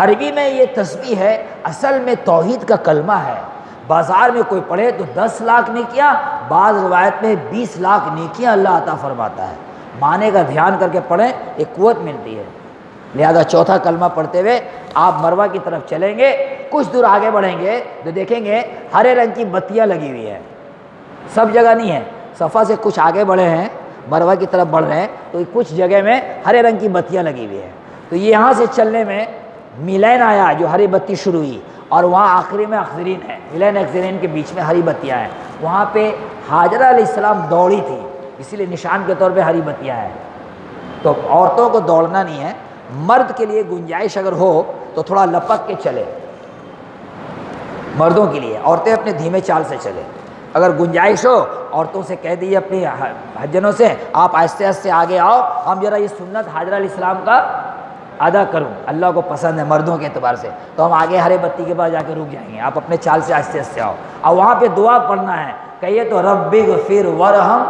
عربی میں یہ تسبیح ہے، اصل میں توحید کا کلمہ ہے۔ بازار میں کوئی پڑھے تو 10 لاکھ نیکیاں، بعض روایت میں 20 لاکھ نیکیاں اللہ عطا فرماتا ہے۔ معنی کا دھیان کر کے پڑھیں، ایک قوت ملتی ہے۔ لہذا چوتھا کلمہ پڑھتے ہوئے آپ مروہ کی طرف چلیں گے، کچھ دور آگے بڑھیں گے تو دیکھیں گے ہرے رنگ کی بتیاں لگی ہوئی ہیں، سب جگہ نہیں ہے، صفا سے کچھ آگے بڑھے ہیں، مروہ کی طرف بڑھ رہے ہیں تو کچھ جگہ میں ہرے رنگ کی بتیاں لگی ہوئی ہیں۔ تو یہاں سے چلنے میں میلین آیا جو ہری بتی شروع ہوئی، اور وہاں آخری میں اخذرین ہے، میلین اخذرین کے بیچ میں ہری بتیاں ہیں۔ وہاں پہ ہاجرہ علیہ السلام دوڑی تھی، اسی لیے نشان کے طور پہ ہری بتیاں ہیں۔ تو عورتوں کو دوڑنا نہیں ہے، مرد کے لیے گنجائش اگر ہو تو تھوڑا لپک کے چلے، مردوں کے لیے، عورتیں اپنے دھیمے چال سے چلے۔ اگر گنجائش ہو عورتوں سے کہہ دیجیے اپنی حجنوں سے، آپ آہستہ آہستہ آگے آؤ، ہم ذرا یہ سنت حاجرہ علیہ السلام کا ادا کروں، اللہ کو پسند ہے مردوں کے اعتبار سے، تو ہم آگے ہرے بتی کے پاس جا کے رک جائیں گے، آپ اپنے چال سے آہستہ آہستہ آؤ، اور وہاں پہ دعا پڑھنا ہے، کہیے تو رب اغفر ورحم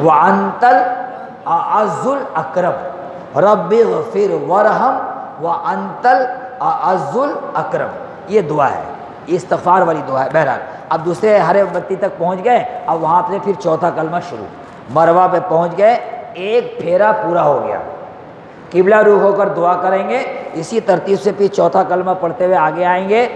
وانت الاعز الاکرم، رب اغفر ورحم وانت الاعز الاکرم، یہ دعا ہے، یہ استغفار والی دعا ہے۔ بہرحال اب دوسرے ہرے بتی تک پہنچ گئے، اب وہاں سے پھر چوتھا کلمہ شروع، مروہ پہ پہنچ گئے، ایک پھیرا پورا ہو گیا، قبلہ رخ ہو کر دعا کریں گے، اسی ترتیب سے پھر چوتھا کلمہ پڑھتے ہوئے آگے آئیں گے،